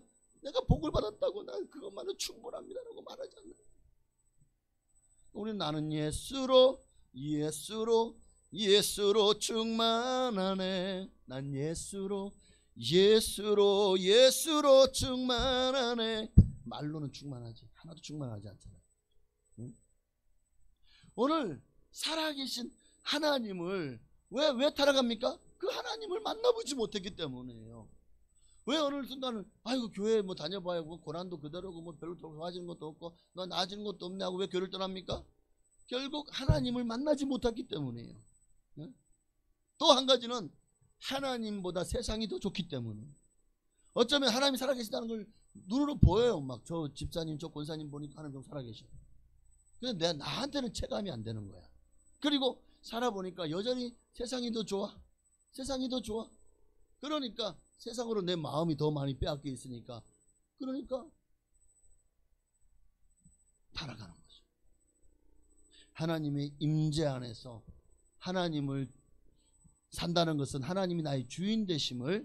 복을 받았다고 난 그것만으로 충분합니다라고 말하지 않는 거예요. 우리 나는 예수로 충만하네. 난 예수로 충만하네. 말로는 충만하지 하나도 충만하지 않잖아요. 응? 오늘 살아계신 하나님을 왜 타락합니까? 그 하나님을 만나보지 못했기 때문이에요. 왜 어느 순간은 아이고 교회 뭐 다녀봐야 뭐 고난도 그대로고 뭐 별로 좋아지는 것도 없고 너 나아지는 것도 없네 하고 왜 교회를 떠납니까? 결국 하나님을 만나지 못했기 때문이에요. 또 한 가지는 하나님보다 세상이 더 좋기 때문에 어쩌면 하나님이 살아계시다는 걸 눈으로 보여요. 막 저 집사님 저 권사님 보니까 하나님 좀 살아계셔. 근데 나한테는 체감이 안 되는 거야. 그리고 살아보니까 여전히 세상이 더 좋아. 그러니까 세상으로 내 마음이 더 많이 빼앗겨 있으니까 그러니까 타락하는 거죠. 하나님의 임재 안에서 하나님을 산다는 것은 하나님이 나의 주인 되심을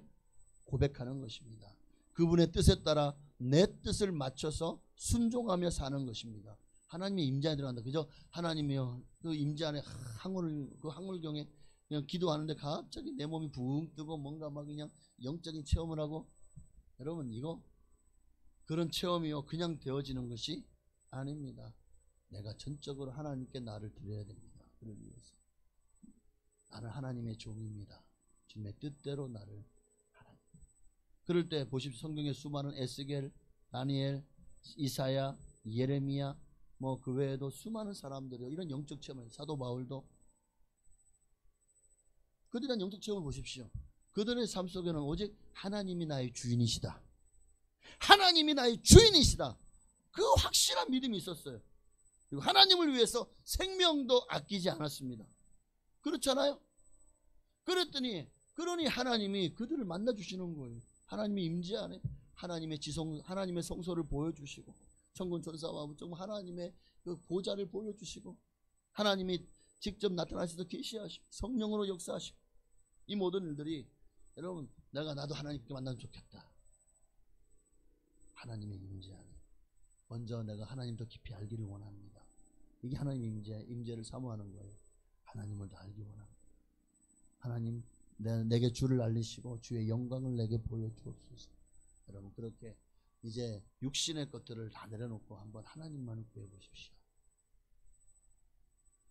고백하는 것입니다. 그분의 뜻에 따라 내 뜻을 맞춰서 순종하며 사는 것입니다. 하나님의 임재 안에 들어간다. 그죠? 하나님이요 그 임재 안에 그 항물경에 그냥 기도하는데 갑자기 내 몸이 붕 뜨고 뭔가 막 그냥 영적인 체험을 하고, 여러분 이거 그런 체험이요 그냥 되어지는 것이 아닙니다. 내가 전적으로 하나님께 나를 드려야 됩니다. 그를 위해서 나는 하나님의 종입니다. 주님의 뜻대로 나를 하나님. 그럴 때 보십시오. 성경에 수많은 에스겔, 다니엘, 이사야, 예레미야 뭐 그 외에도 수많은 사람들이 이런 영적 체험을, 사도 바울도 그들의 영적 체험을 보십시오. 그들의 삶 속에는 오직 하나님이 나의 주인이시다. 하나님이 나의 주인이시다. 그 확실한 믿음이 있었어요. 그리고 하나님을 위해서 생명도 아끼지 않았습니다. 그렇잖아요. 그러니 하나님이 그들을 만나주시는 거예요. 하나님의 임재 안에 하나님의 성소를 보여주시고 천군 천사와 정말 하나님의 그 보좌를 보여주시고 하나님이 직접 나타나셔서 계시하시고 성령으로 역사하시고 이 모든 일들이, 여러분 나도 하나님께 만나면 좋겠다. 하나님의 임재 안에 먼저 내가 하나님 더 깊이 알기를 원합니다. 이게 하나님의 임재를 사모하는 거예요. 하나님을 더 알기 원합니다. 하나님 내게 주를 알리시고 주의 영광을 내게 보여주옵소서. 여러분 그렇게 이제 육신의 것들을 다 내려놓고 한번 하나님만을 구해보십시오.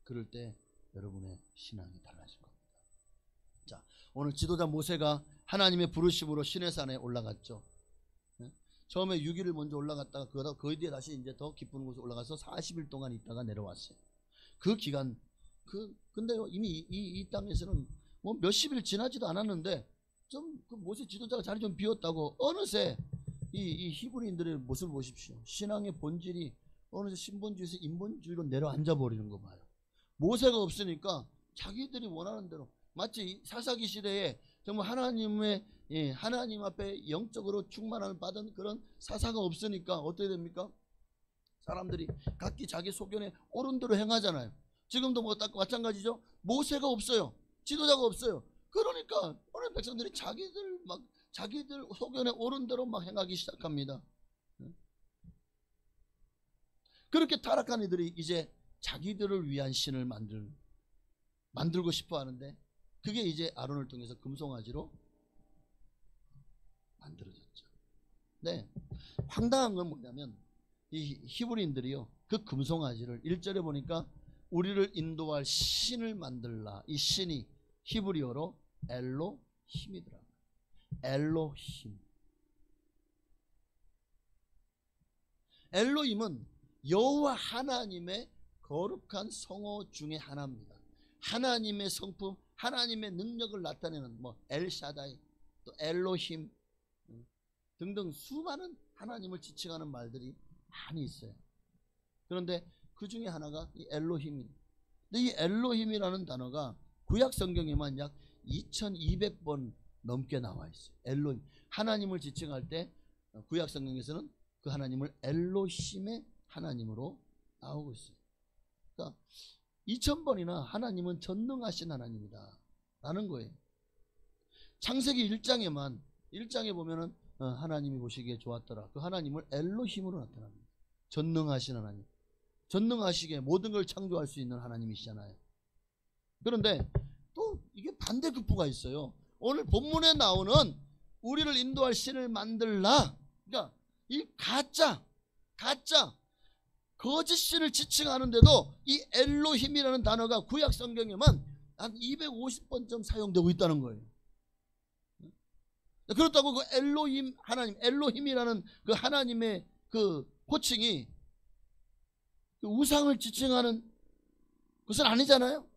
그럴 때 여러분의 신앙이 달라질 겁니다. 자, 오늘 지도자 모세가 하나님의 부르심으로 시내산에 올라갔죠. 처음에 6일을 먼저 올라갔다가 그 뒤에 다시 이제 더 깊은 곳에 올라가서 40일 동안 있다가 내려왔어요. 그 기간 근데요 이미 이 땅에서는 뭐 몇십일 지나지도 않았는데 좀 그 모세 지도자가 자리 좀 비웠다고 어느새 이 히브리인들의 모습을 보십시오. 신앙의 본질이 어느새 신본주의에서 인본주의로 내려앉아 버리는 거 봐요. 모세가 없으니까 자기들이 원하는 대로, 마치 사사기 시대에 정말 하나님 앞에 영적으로 충만함을 받은 그런 사사가 없으니까 어떻게 됩니까? 사람들이 각기 자기 소견에 옳은 대로 행하잖아요. 지금도 뭐 딱 마찬가지죠. 모세가 없어요. 지도자가 없어요. 그러니까 오늘 백성들이 자기들 소견에 옳은 대로 막 행하기 시작합니다. 그렇게 타락한 이들이 이제 자기들을 위한 신을 만들고 싶어 하는데, 그게 이제 아론을 통해서 금송아지로 만들어졌죠. 네, 황당한 건 뭐냐면 이 히브리인들이요 그 금송아지를 1절에 보니까 우리를 인도할 신을 만들라. 이 신이 히브리어로 엘로힘이더라고요. 엘로힘. 엘로힘은 여호와 하나님의 거룩한 성호 중에 하나입니다. 하나님의 성품, 하나님의 능력을 나타내는 뭐 엘샤다이, 또 엘로힘, 등등 수많은 하나님을 지칭하는 말들이 많이 있어요. 그런데 그 중에 하나가 이 엘로힘입니다. 근데 이 엘로힘이라는 단어가 구약 성경에만 약 2200번 넘게 나와 있어요. 엘로힘. 하나님을 지칭할 때 구약 성경에서는 그 하나님을 엘로힘의 하나님으로 나오고 있어요. 그러니까 2000번이나 하나님은 전능하신 하나님이다 라는 거예요. 창세기 1장에 보면은 하나님이 보시기에 좋았더라. 그 하나님을 엘로힘으로 나타납니다. 전능하신 하나님. 전능하시게 모든 걸 창조할 수 있는 하나님이시잖아요. 그런데 또 이게 반대급부가 있어요. 오늘 본문에 나오는 우리를 인도할 신을 만들라. 그러니까 이 가짜 거짓 신을 지칭하는데도 이 엘로힘이라는 단어가 구약 성경에만 한 250번쯤 사용되고 있다는 거예요. 그렇다고 그 엘로힘 하나님, 엘로힘이라는 그 하나님의 그 호칭이 그 우상을 지칭하는 것은 아니잖아요.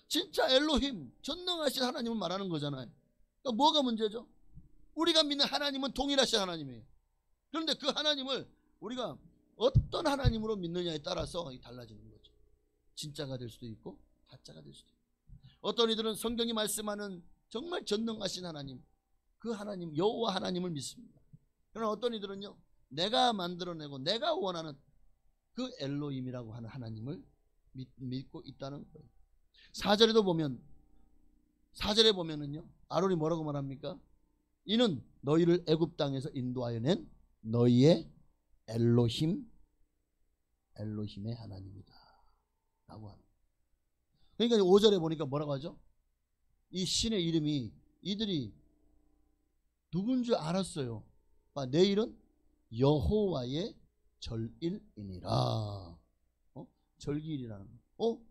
진짜 엘로힘, 전능하신 하나님을 말하는 거잖아요. 그러니까 뭐가 문제죠? 우리가 믿는 하나님은 동일하신 하나님이에요. 그런데 그 하나님을 우리가 어떤 하나님으로 믿느냐에 따라서 달라지는 거죠. 진짜가 될 수도 있고 가짜가 될 수도 있고. 어떤 이들은 성경이 말씀하는 정말 전능하신 하나님, 그 하나님 여호와 하나님을 믿습니다. 그러나 어떤 이들은요, 내가 만들어내고 내가 원하는 그 엘로힘이라고 하는 하나님을 믿고 있다는 거예요. 4절에 보면은요, 아론이 뭐라고 말합니까? 이는 너희를 애굽 땅에서 인도하여 낸 너희의 엘로힘의 하나님이다 라고 합니다. 그러니까 5절에 보니까 뭐라고 하죠? 이 신의 이름이 이들이 누군 줄 알았어요. 내일은 여호와의 절일이니라. 절기일이라는 거.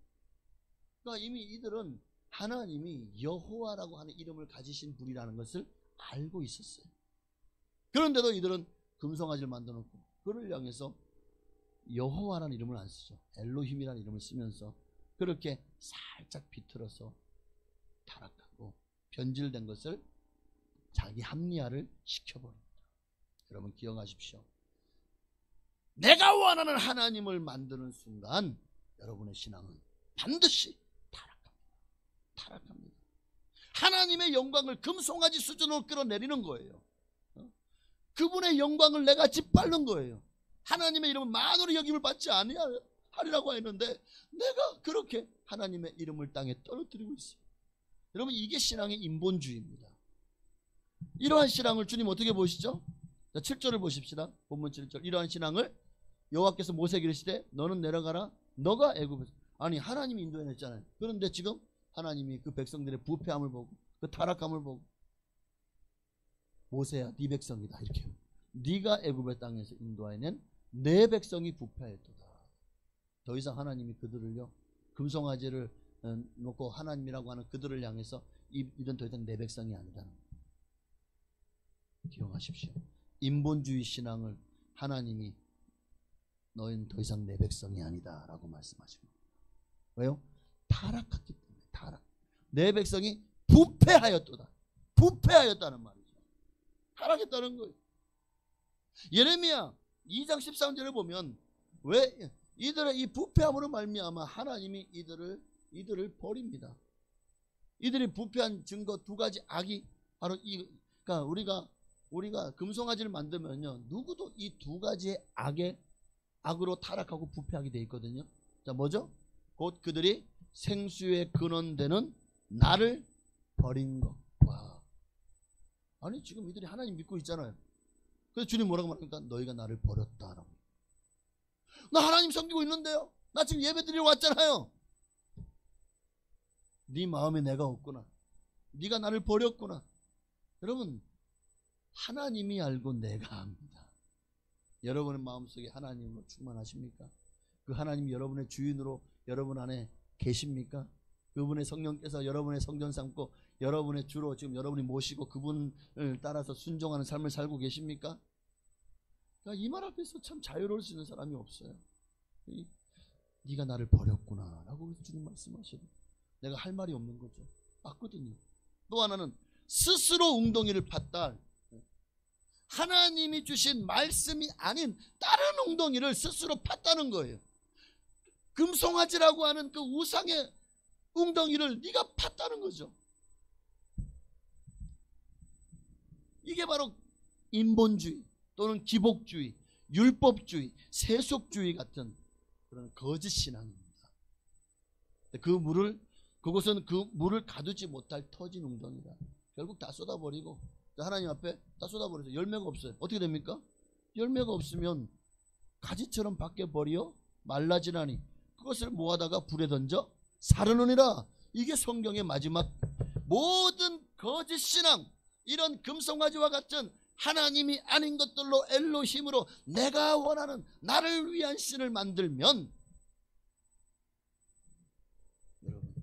그러니까 이미 이들은 하나님이 여호와라고 하는 이름을 가지신 분이라는 것을 알고 있었어요. 그런데도 이들은 금송아지를 만들어 놓고 그를 향해서 여호와라는 이름을 안 쓰죠. 엘로힘이라는 이름을 쓰면서 그렇게 살짝 비틀어서 타락하고 변질된 것을 자기 합리화를 시켜버립니다. 여러분 기억하십시오. 내가 원하는 하나님을 만드는 순간 여러분의 신앙은 반드시 타락합니다. 하나님의 영광을 금송아지 수준으로 끌어내리는 거예요. 그분의 영광을 내가 짓밟는 거예요. 하나님의 이름은 만으로 여김을 받지 아니하리라고 했는데 내가 그렇게 하나님의 이름을 땅에 떨어뜨리고 있어요. 여러분 이게 신앙의 인본주의입니다. 이러한 신앙을 주님 어떻게 보시죠? 자, 7절을 보십시다. 본문 7절. 이러한 신앙을 여호와께서 모세에게 이르시되 너는 내려가라. 너가 애굽에서. 아니 하나님이 인도해냈잖아요. 그런데 지금 하나님이 그 백성들의 부패함을 보고 그 타락함을 보고 모세야 네 백성이다 이렇게 네가 애굽의 땅에서 인도해낸 내 백성이 부패하였도다. 더 이상 하나님이 그들을요 금송아지를 놓고 하나님이라고 하는 그들을 향해서 이런 더 이상 내 백성이 아니다는 거예요. 기억하십시오. 인본주의 신앙을 하나님이 너희는 더 이상 내 백성이 아니다 라고 말씀하시고 왜요? 타락했기 때문에. 내 백성이 부패하였도다. 부패하였다는 말이죠. 타락했다는 거예요. 예레미야 2장 13절에 보면 왜 이들의 이 부패함으로 말미암아 하나님이 이들을 버립니다. 이들이 부패한 증거 두 가지 악이 바로 그러니까 우리가 금송아지를 만들면요 누구도 이 두 가지의 악으로 타락하고 부패하게 돼 있거든요. 자 뭐죠? 곧 그들이 생수의 근원되는 나를 버린 것과. 아니 지금 이들이 하나님 믿고 있잖아요. 그래서 주님 뭐라고 말합니까? 너희가 나를 버렸다라고. 나 하나님 섬기고 있는데요. 나 지금 예배 드리러 왔잖아요. 네 마음에 내가 없구나. 네가 나를 버렸구나. 여러분 하나님이 알고 내가 압니다. 여러분의 마음속에 하나님으로 충만하십니까? 그 하나님이 여러분의 주인으로 여러분 안에 계십니까? 그분의 성령께서 여러분의 성전 삼고 여러분의 주로 지금 여러분이 모시고 그분을 따라서 순종하는 삶을 살고 계십니까? 그러니까 이 말 앞에서 참 자유로울 수 있는 사람이 없어요. 네가 나를 버렸구나 라고 주님 말씀하시고 내가 할 말이 없는 거죠. 맞거든요. 또 하나는 스스로 웅덩이를 팠다. 하나님이 주신 말씀이 아닌 다른 웅덩이를 스스로 팠다는 거예요. 금송아지라고 하는 그 우상의 웅덩이를 네가 팠다는 거죠. 이게 바로 인본주의 또는 기복주의, 율법주의, 세속주의 같은 그런 거짓 신앙입니다. 그곳은 그 물을 가두지 못할 터진 웅덩이다. 결국 다 쏟아버리고 하나님 앞에 다 쏟아버려서 열매가 없어요. 어떻게 됩니까? 열매가 없으면 가지처럼 밖에 버려 말라지나니 그것을 모아다가 불에 던져 사르느니라. 이게 성경의 마지막. 모든 거짓 신앙, 이런 금송아지와 같은 하나님이 아닌 것들로 엘로힘으로 내가 원하는 나를 위한 신을 만들면 여러분,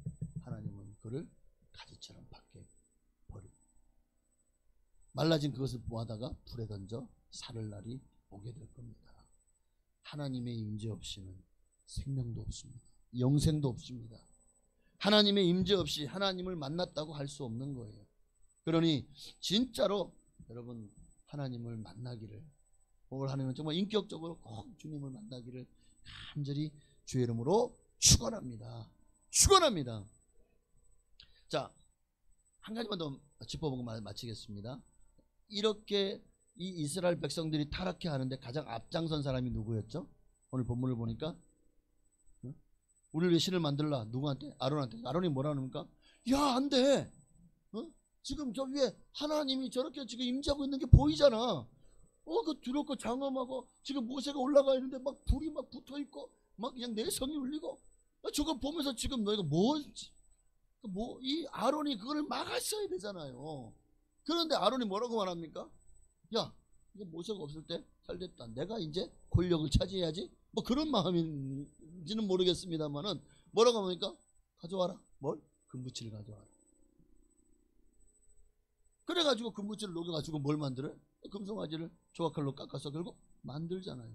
하나님은 그를 가지처럼 밖에 버리고 말라진 그것을 모아다가 불에 던져 사를 날이 오게 될 겁니다. 하나님의 임재 없이는 생명도 없습니다. 영생도 없습니다. 하나님의 임재 없이 하나님을 만났다고 할 수 없는 거예요. 그러니 진짜로 여러분 하나님을 만나기를, 오늘 하나님은 정말 인격적으로 꼭 주님을 만나기를 간절히 주의 이름으로 축원합니다. 축원합니다. 자, 한 가지만 더 짚어보고 마치겠습니다. 이렇게 이 이스라엘 백성들이 타락해 하는데 가장 앞장선 사람이 누구였죠? 오늘 본문을 보니까 우리를 왜 신을 만들라? 누구한테? 아론한테. 아론이 뭐라 합니까? 야, 안 돼. 지금 저 위에 하나님이 저렇게 지금 임재하고 있는 게 보이잖아. 그 두렵고 장엄하고 지금 모세가 올라가 있는데 막 불이 막 붙어 있고 막 그냥 내성이 울리고 저거 보면서 지금 너희가 이 아론이 그걸 막았어야 되잖아요. 그런데 아론이 뭐라고 말합니까? 야, 이거 모세가 없을 때 잘됐다. 내가 이제 권력을 차지해야지. 뭐 그런 마음인지는 모르겠습니다만은 뭐라고 합니까? 가져와라. 뭘? 금붙이를 가져와라. 그래가지고 금붙이를 녹여가지고 뭘 만들어요? 금송아지를 조각칼로 깎아서 결국 만들잖아요.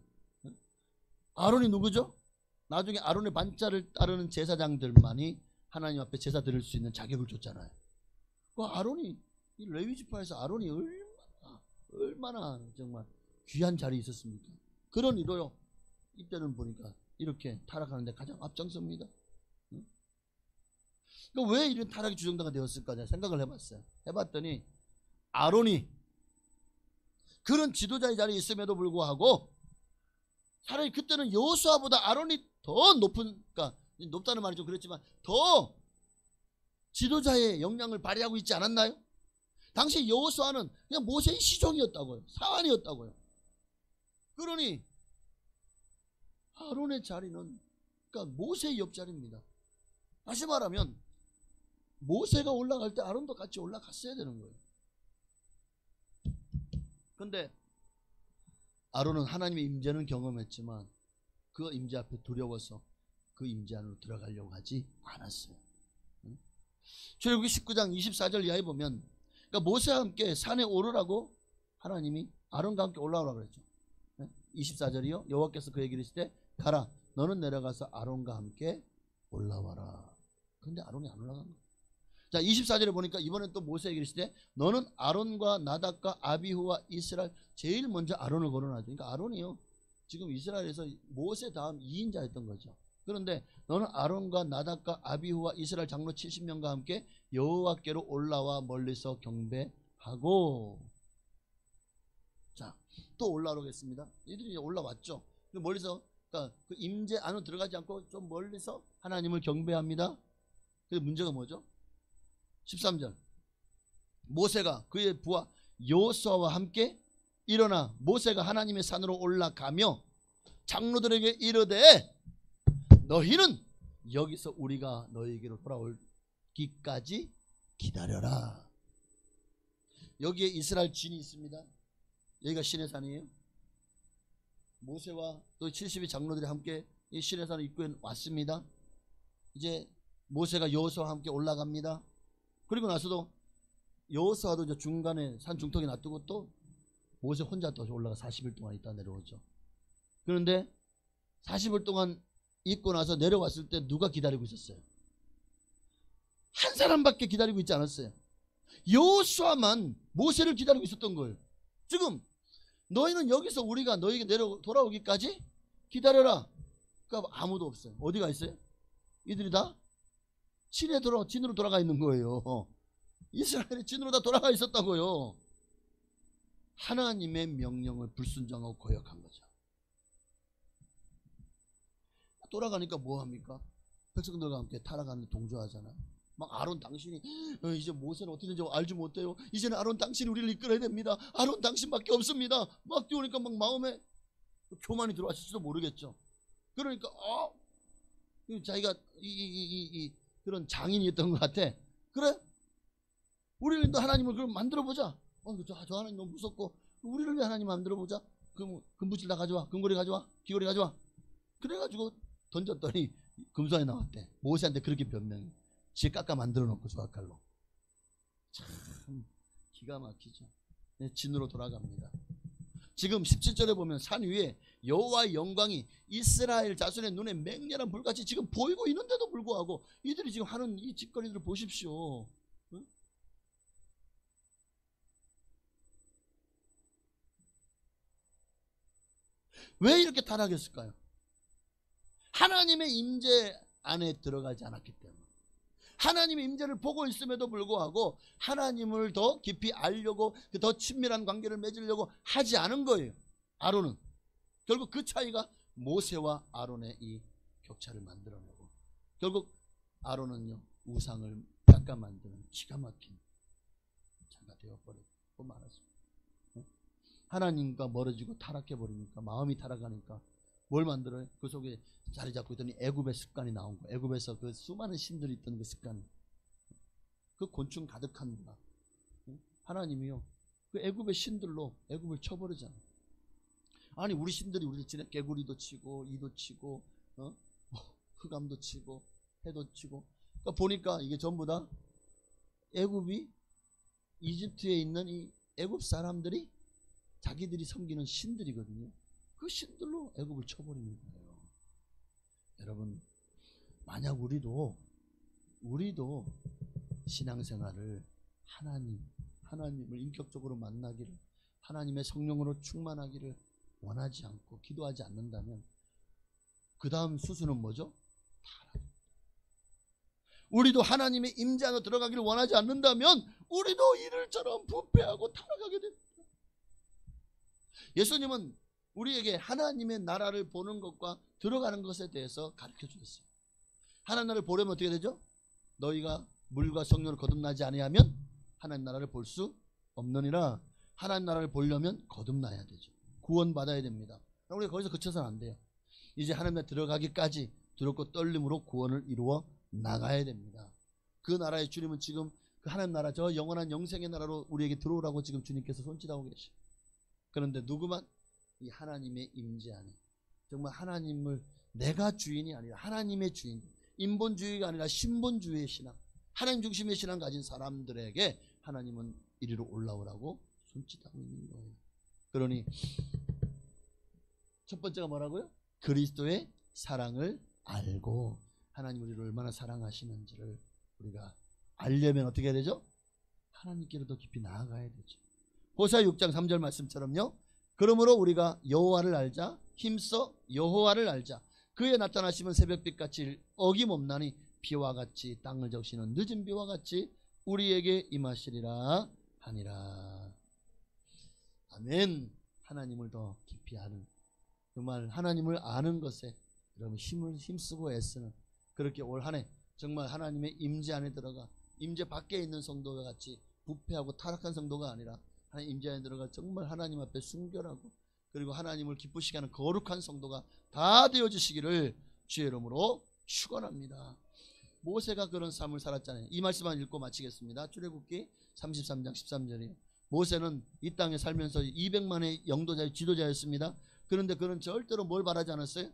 아론이 누구죠? 나중에 아론의 반자를 따르는 제사장들만이 하나님 앞에 제사 드릴 수 있는 자격을 줬잖아요. 그 아론이, 이 레위 지파에서 아론이 얼마나 정말 귀한 자리에 있었습니까? 그런 이로요, 이때는 보니까 이렇게 타락하는데 가장 앞장섭니다. 그러니까 왜 이런 타락이 주정자가 되었을까 제가 생각을 해봤어요. 해봤더니 아론이 그런 지도자의 자리에 있음에도 불구하고 차라리 그때는 여호수아보다 아론이 더 그러니까 높다는 말이 좀 그렇지만 더 지도자의 역량을 발휘하고 있지 않았나요? 당시 여호수아는 그냥 모세의 시종이었다고요. 사환이었다고요. 그러니 아론의 자리는 그러니까 모세의 옆자리입니다. 다시 말하면 모세가 올라갈 때 아론도 같이 올라갔어야 되는 거예요. 근데 아론은 하나님의 임재는 경험했지만 그 임재 앞에 두려워서 그 임재 안으로 들어가려고 하지 않았어요. 출애굽기 19장 24절 이하에 보면, 그러니까 모세와 함께 산에 오르라고 하나님이 아론과 함께 올라오라고 그랬죠. 24절이요. 여호와께서 그에게 이르시되 가라, 너는 내려가서 아론과 함께 올라와라. 그런데 아론이 안 올라간 거예요. 자, 24절에 보니까 이번엔 또 모세에게 이르시되 너는 아론과 나답과 아비후와 이스라엘, 제일 먼저 아론을 거론하죠. 그러니까 아론이요, 지금 이스라엘에서 모세 다음 2인자였던 거죠. 그런데 너는 아론과 나답과 아비후와 이스라엘 장로 70명과 함께 여호와께로 올라와 멀리서 경배하고. 자, 또 올라오겠습니다. 이들이 올라왔죠. 멀리서, 그러니까 그 임재 안으로 들어가지 않고 좀 멀리서 하나님을 경배합니다. 근데 문제가 뭐죠? 13절, 모세가 그의 부하 여호수아와 함께 일어나 모세가 하나님의 산으로 올라가며 장로들에게 이르되 너희는 여기서 우리가 너희에게로 돌아올기까지 기다려라. 여기에 이스라엘 진이 있습니다. 여기가 시내산이에요. 모세와 또 70의 장로들이 함께 이 시내산 입구에 왔습니다. 이제 모세가 여호수아와 함께 올라갑니다. 그리고 나서도 여호수아도 이제 중간에 산 중턱에 놔두고 또 모세 혼자 또 올라가 40일 동안 있다 내려오죠. 그런데 40일 동안 있고 나서 내려왔을 때 누가 기다리고 있었어요? 한 사람밖에 기다리고 있지 않았어요. 여호수아만 모세를 기다리고 있었던 거예요. 지금 너희는 여기서 우리가 너희에게 돌아오기까지 기다려라. 그러니까 아무도 없어요. 어디가 있어요? 이들이 다 진으로 돌아가 있는 거예요. 이스라엘이 진으로 다 돌아가 있었다고요. 하나님의 명령을 불순종하고 거역한 거죠. 돌아가니까 뭐합니까? 백성들과 함께 타락하는 동조하잖아요. 막 아론 당신이 이제 모세는 어떻게 되는지 알지 못해요. 이제는 아론 당신이 우리를 이끌어야 됩니다. 아론 당신밖에 없습니다. 막 뛰어오니까 막 마음에 교만이 들어왔을지도 모르겠죠. 그러니까 자기가 그런 장인이었던 것 같아. 그래? 우리는 또 하나님을 그럼 만들어보자. 저 하나님 너무 무섭고 우리를 왜 하나님 만들어보자. 그럼 금붙일 다 가져와. 금고리 가져와. 귀걸이 가져와. 그래가지고 던졌더니 금손이 나왔대. 모세한테 그렇게 변명해. 지 깎아 만들어 놓고 조각칼로. 참 기가 막히죠. 진으로 돌아갑니다. 지금 17절에 보면 산 위에 여호와의 영광이 이스라엘 자손의 눈에 맹렬한 불같이 지금 보이고 있는데도 불구하고 이들이 지금 하는 이 짓거리들을 보십시오. 응? 왜 이렇게 타락했을까요? 하나님의 임재 안에 들어가지 않았기 때문에. 하나님의 임재를 보고 있음에도 불구하고 하나님을 더 깊이 알려고 더 친밀한 관계를 맺으려고 하지 않은 거예요. 아론은. 결국 그 차이가 모세와 아론의 이 격차를 만들어내고 결국 아론은요 우상을 깎아 만드는 기가 막힌 자가 되어버리고 말았습니다. 하나님과 멀어지고 타락해버리니까 마음이 타락하니까 뭘 만들어요? 그 속에 자리 잡고 있더니 애굽의 습관이 나온 거예요. 애굽에서 그 수많은 신들이 있던 그 습관, 그 곤충 가득한 문화. 하나님이요 그 애굽의 신들로 애굽을 쳐버리잖아요. 아니 우리 신들이 우리를 지내 개구리도 치고 이도 치고 흑암도 치고 해도 치고. 그러니까 보니까 이게 전부 다 애굽이 이집트에 있는 이 애굽 사람들이 자기들이 섬기는 신들이거든요. 그 신들로 애굽을 쳐버리는 거예요. 여러분 만약 우리도 신앙생활을 하나님을 인격적으로 만나기를 하나님의 성령으로 충만하기를 원하지 않고 기도하지 않는다면 그 다음 수순은 뭐죠? 타락입니다. 우리도 하나님의 임재 안으로 들어가기를 원하지 않는다면 우리도 이들처럼 부패하고 타락하게 됩니다. 예수님은 우리에게 하나님의 나라를 보는 것과 들어가는 것에 대해서 가르쳐 주셨어요. 하나님 나라를 보려면 어떻게 되죠? 너희가 물과 성령을 거듭나지 아니하면 하나님 나라를 볼 수 없느니라. 하나님 나라를 보려면 거듭나야 되죠. 구원받아야 됩니다. 우리가 거기서 그쳐서는 안 돼요. 이제 하나님 나라에 들어가기까지 두렵고 떨림으로 구원을 이루어 나가야 됩니다. 그 나라의 주님은 지금 그 하나님 나라 저 영원한 영생의 나라로 우리에게 들어오라고 지금 주님께서 손짓하고 계시죠. 그런데 누구만 이 하나님의 임재 안에 정말 하나님을 내가 주인이 아니라 하나님의 주인, 인본주의가 아니라 신본주의의 신앙, 하나님 중심의 신앙 가진 사람들에게 하나님은 이리로 올라오라고 손짓하고 있는 거예요. 그러니 첫 번째가 뭐라고요? 그리스도의 사랑을 알고 하나님 우리를 얼마나 사랑하시는지를 우리가 알려면 어떻게 해야 되죠? 하나님께로 더 깊이 나아가야 되죠. 호세아 6장 3절 말씀처럼요. 그러므로 우리가 여호와를 알자. 힘써 여호와를 알자. 그의 나타나심은 새벽빛같이 어김없나니 비와 같이 땅을 적시는 늦은 비와 같이 우리에게 임하시리라 하니라. 아멘. 하나님을 더 깊이 아는, 정말 하나님을 아는 것에 여러분 힘쓰고 애쓰는, 그렇게 올 한 해 정말 하나님의 임재 안에 들어가 임재 밖에 있는 성도와 같이 부패하고 타락한 성도가 아니라 하나님 임재 안에 들어가 정말 하나님 앞에 순결하고 그리고 하나님을 기쁘시게 하는 거룩한 성도가 다 되어주시기를 주의 이름으로 축원합니다. 모세가 그런 삶을 살았잖아요. 이 말씀만 읽고 마치겠습니다. 출애굽기 33장 13절이에요. 모세는 이 땅에 살면서 200만의 영도자의 지도자였습니다. 그런데 그는 절대로 뭘 바라지 않았어요?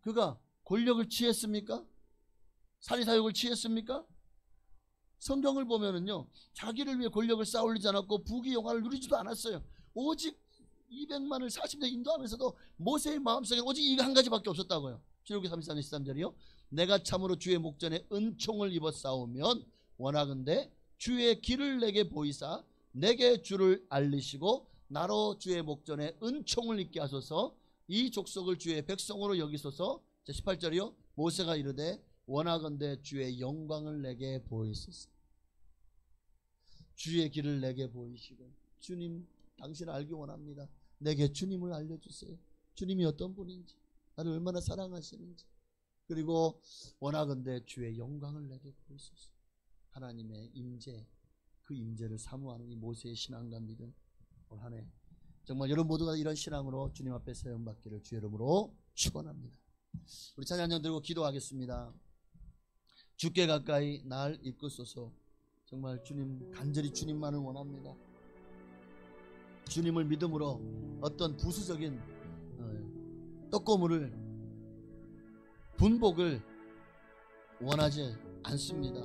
그가 권력을 취했습니까? 사리사욕을 취했습니까? 성경을 보면은요, 자기를 위해 권력을 쌓아올리지 않았고 부귀영화를 누리지도 않았어요. 오직 200만을 40년 인도하면서도 모세의 마음속에 오직 이거 한 가지밖에 없었다고요. 출애굽기 33장 13절이요. 내가 참으로 주의 목전에 은총을 입어 싸우면 원하건대 주의 길을 내게 보이사 내게 주를 알리시고 나로 주의 목전에 은총을 입게 하소서. 이 족속을 주의 백성으로 여기소서. 18절이요. 모세가 이르되 원하건대 주의 영광을 내게 보이소서. 주의 길을 내게 보이시고, 주님 당신을 알기 원합니다. 내게 주님을 알려주세요. 주님이 어떤 분인지, 나를 얼마나 사랑하시는지, 그리고 원하건대 주의 영광을 내게 보이소서. 하나님의 임재, 그 임재를 사모하는 이 모세의 신앙과 믿음, 올 한 해 정말 여러분 모두가 이런 신앙으로 주님 앞에 세움받기를 주의 이름으로 축원합니다. 우리 찬양전 들고 기도하겠습니다. 주께 가까이 날 이끄소서. 정말 주님, 간절히 주님만을 원합니다. 주님을 믿음으로 어떤 부수적인 떡고물을, 분복을 원하지 않습니다.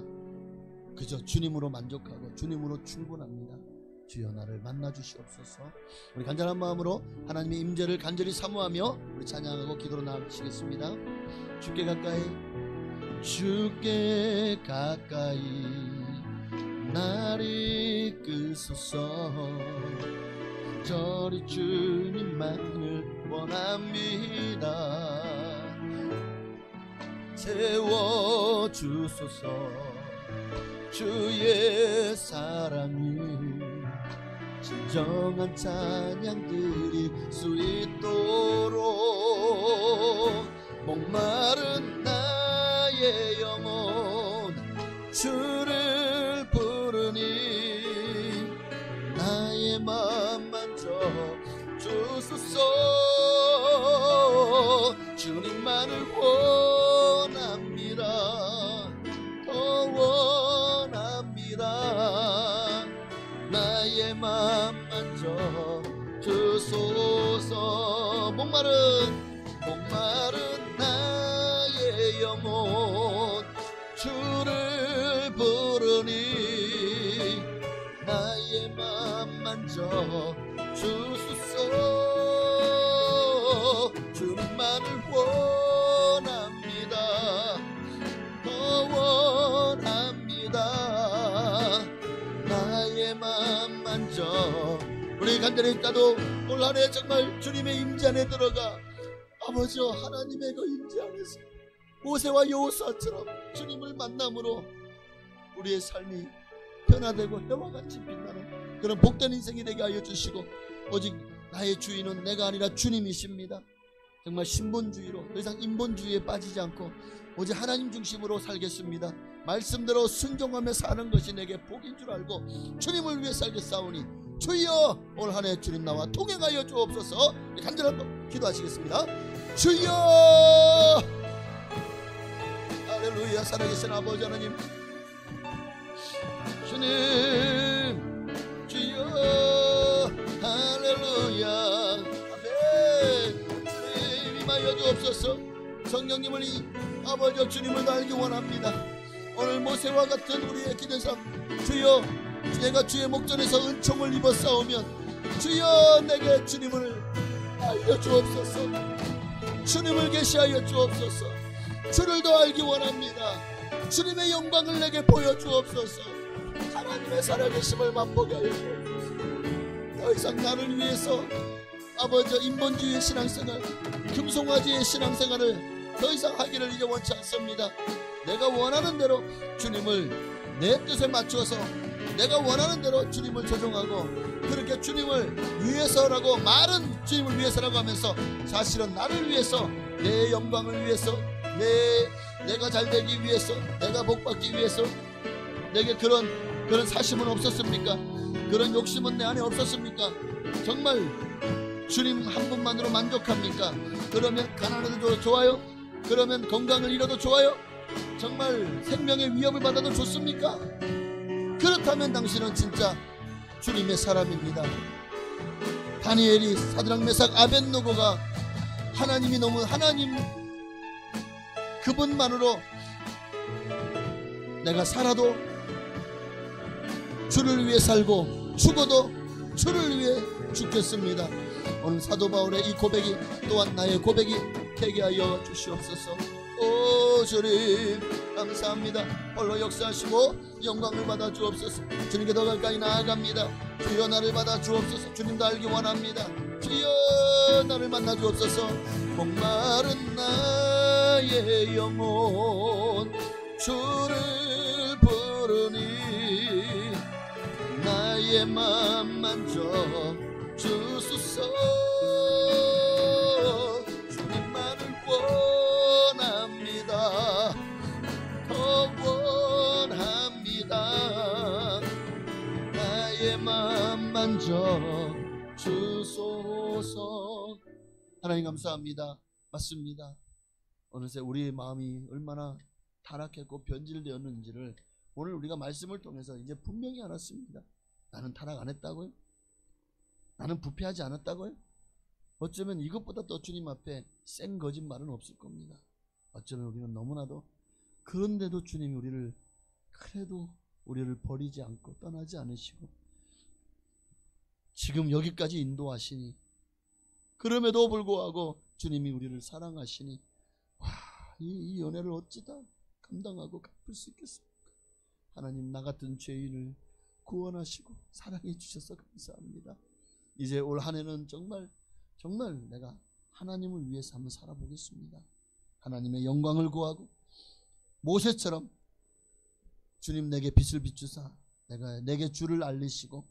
그저 주님으로 만족하고 주님으로 충분합니다. 주여 나를 만나 주시옵소서. 우리 간절한 마음으로 하나님의 임재를 간절히 사모하며 우리 찬양하고 기도로 나아가시겠습니다. 주께 가까이, 주께 가까이 날 이끄소서. 간절히 주님만을 원합니다. 채워주소서. 주의 사랑이 진정한 찬양 드릴 수 있도록 목마른 나의 영혼 주를 부르니 나의 맘 만져 주소서. 주님만을 원합니다. 더 원합니다. 나의 맘 만져 주소서. 목마른 나의 영혼 주를 부르니 나의 맘 만져 주소서. 주님만을 원합니다. 더 원합니다. 나의 맘 만져. 우리 간절히 있다도 올 한 해 정말 주님의 임재 안에 들어가 아버지 하나님의 그 임재 안에서 모세와 여호수아처럼 주님을 만남으로 우리의 삶이 변화되고 해와 같이 빛나는 그런 복된 인생이 되게 하여 주시고, 오직 나의 주인은 내가 아니라 주님이십니다. 정말 신본주의로 더 이상 인본주의에 빠지지 않고 오직 하나님 중심으로 살겠습니다. 말씀대로 순종하며 사는 것이 내게 복인 줄 알고 주님을 위해 살겠사오니 주여 올 한 해 주님 나와 동행하여 주옵소서. 간절한 기도하시겠습니다. 주여. 할렐루야. 살아계신 아버지 하나님, 주님, 주여. 할렐루야. 아멘. 주님 임하여 주옵소서. 성령님을 아버지 주님을 알기 원합니다. 오늘 모세와 같은 우리의 기도의 삶, 주여 내가 주의 목전에서 은총을 입어 싸우면 주여 내게 주님을 알려주옵소서. 주님을 계시하여 주옵소서. 주를 더 알기 원합니다. 주님의 영광을 내게 보여주옵소서. 하나님의 살아계심을 맛보게 하여 주옵소서. 더 이상 나를 위해서 아버지 인본주의의 신앙생활, 금송아지의 신앙생활을 더 이상 하기를 이제 원치 않습니다. 내가 원하는 대로 주님을 내 뜻에 맞춰서 내가 원하는 대로 주님을 조종하고, 그렇게 주님을 위해서라고 말은 주님을 위해서라고 하면서 사실은 나를 위해서, 내 영광을 위해서, 내가 잘되기 위해서, 내가 복받기 위해서 내게 그런 사심은 없었습니까? 그런 욕심은 내 안에 없었습니까? 정말 주님 한 분만으로 만족합니까? 그러면 가난해도 좋아요? 그러면 건강을 잃어도 좋아요? 정말 생명의 위협을 받아도 좋습니까? 그렇다면 당신은 진짜 주님의 사람입니다. 다니엘이, 사드락 메삭 아벳느고가 하나님이 너무 하나님 그분만으로 내가 살아도 주를 위해 살고 죽어도 주를 위해 죽겠습니다. 오늘 사도 바울의 이 고백이 또한 나의 고백이 되게 하여 주시옵소서. 오 주님 감사합니다. 홀로 역사하시고 영광을 받아 주옵소서. 주님께 더 가까이 나아갑니다. 주여 나를 받아 주옵소서. 주님도 알기 원합니다. 주여 나를 만나 주옵소서. 목마른 나의 영혼 주를 부르니 나의 맘 만져 주소서. 주님만을 원합니다. 더 원합니다. 나의 맘 만져 주소서. 하나님 감사합니다. 맞습니다. 어느새 우리의 마음이 얼마나 타락했고 변질되었는지를 오늘 우리가 말씀을 통해서 이제 분명히 알았습니다. 나는 타락 안 했다고요? 나는 부패하지 않았다고요? 어쩌면 이것보다 더 주님 앞에 센 거짓말은 없을 겁니다. 어쩌면 우리는 너무나도 그런데도 주님이 우리를 그래도 우리를 버리지 않고 떠나지 않으시고 지금 여기까지 인도하시니 그럼에도 불구하고 주님이 우리를 사랑하시니 와, 이 연애를 어찌다 감당하고 갚을 수 있겠습니까? 하나님 나 같은 죄인을 구원하시고 사랑해 주셔서 감사합니다. 이제 올 한 해는 정말 내가 하나님을 위해서 한번 살아보겠습니다. 하나님의 영광을 구하고 모세처럼 주님 내게 빛을 비추사 내게 주를 알리시고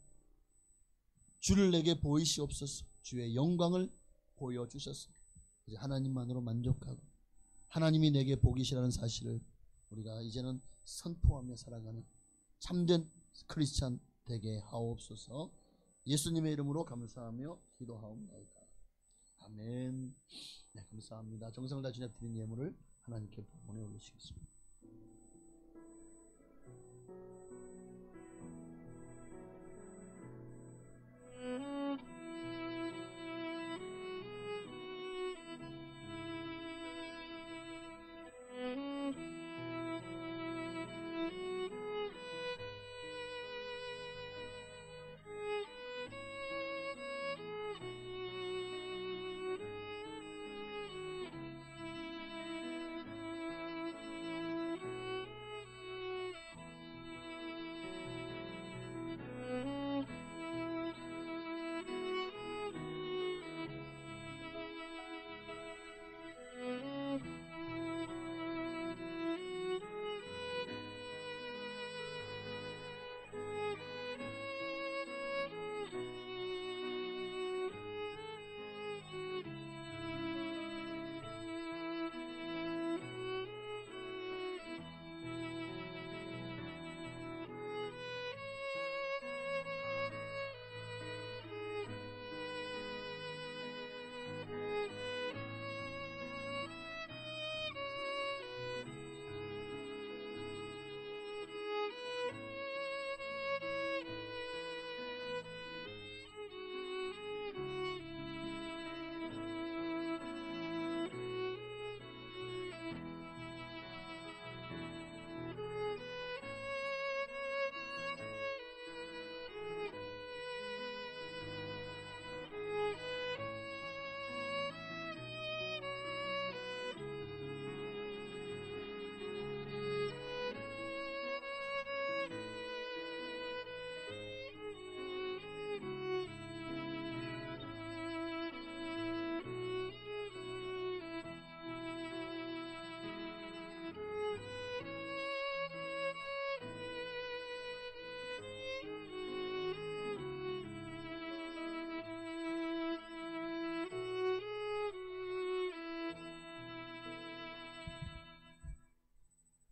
주를 내게 보이시옵소서. 주의 영광을 보여주셔서 이제 하나님만으로 만족하고 하나님이 내게 복이시라는 사실을 우리가 이제는 선포하며 살아가는 참된 크리스찬 되게 하옵소서. 예수님의 이름으로 감사하며 기도하옵나이다. 아멘. 네, 감사합니다. 정성을 다 주님 드린 예물을 하나님께 보내 올리시겠습니다.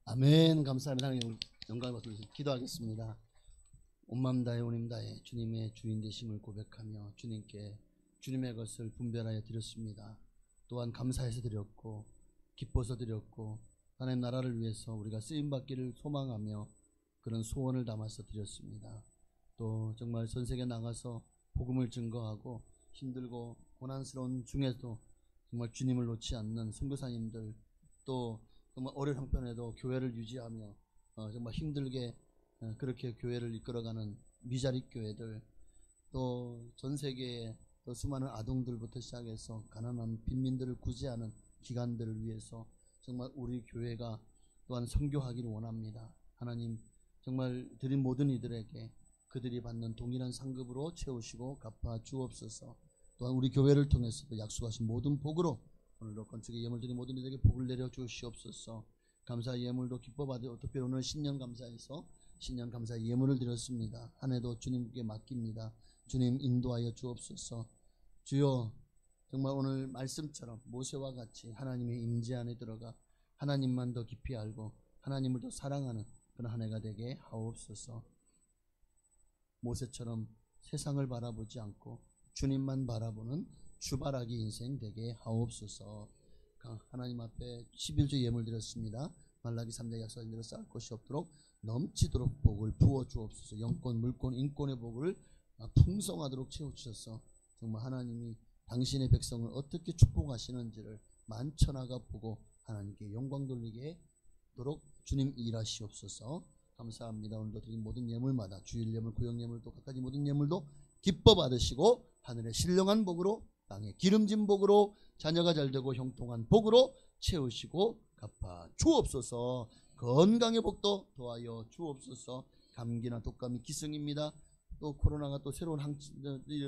아멘. 감사합니다. 하나님 영광을 받으면서 기도하겠습니다. 온 마음 다해 온 힘 다해 주님의 주인 되심을 고백하며 주님께 주님의 것을 분별하여 드렸습니다. 또한 감사해서 드렸고 기뻐서 드렸고 하나님 나라를 위해서 우리가 쓰임받기를 소망하며 그런 소원을 담아서 드렸습니다. 또 정말 전 세계 나가서 복음을 증거하고 힘들고 고난스러운 중에도 정말 주님을 놓지 않는 선교사님들, 또 정말 어려운 형편에도 교회를 유지하며 정말 힘들게 그렇게 교회를 이끌어가는 미자립 교회들, 또 전 세계의 또 수많은 아동들부터 시작해서 가난한 빈민들을 구제하는 기관들을 위해서 정말 우리 교회가 또한 선교하기를 원합니다. 하나님 정말 드린 모든 이들에게 그들이 받는 동일한 상급으로 채우시고 갚아 주옵소서. 또한 우리 교회를 통해서도 약속하신 모든 복으로 오늘도 건축에 예물 드린 모든 이들에게 복을 내려 주시옵소서. 감사 예물도 기뻐 받으 특별히 오늘 신년 감사에서 신년 감사 예물을 드렸습니다. 한 해도 주님께 맡깁니다. 주님 인도하여 주옵소서. 주여 정말 오늘 말씀처럼 모세와 같이 하나님의 임재 안에 들어가 하나님만 더 깊이 알고 하나님을 더 사랑하는 그런 한 해가 되게 하옵소서. 모세처럼 세상을 바라보지 않고 주님만 바라보는 주바라기 인생 되게 하옵소서. 하나님 앞에 11조 예물 드렸습니다. 말라기 3장 약속대로 쌓을 것이 없도록 넘치도록 복을 부어 주옵소서. 영권, 물권, 인권의 복을 풍성하도록 채워주셔서 정말 하나님이 당신의 백성을 어떻게 축복하시는지를 만천하가 보고 하나님께 영광 돌리게 도록 주님 일하시옵소서. 감사합니다. 오늘도 드린 모든 예물마다 주일 예물, 구역 예물도 각가지 모든 예물도 기뻐 받으시고 하늘의 신령한 복으로 땅의 기름진 복으로 자녀가 잘되고 형통한 복으로 채우시고 갚아 주옵소서. 건강의 복도 더하여 주옵소서. 감기나 독감이 기승입니다. 또 코로나가 또 새로운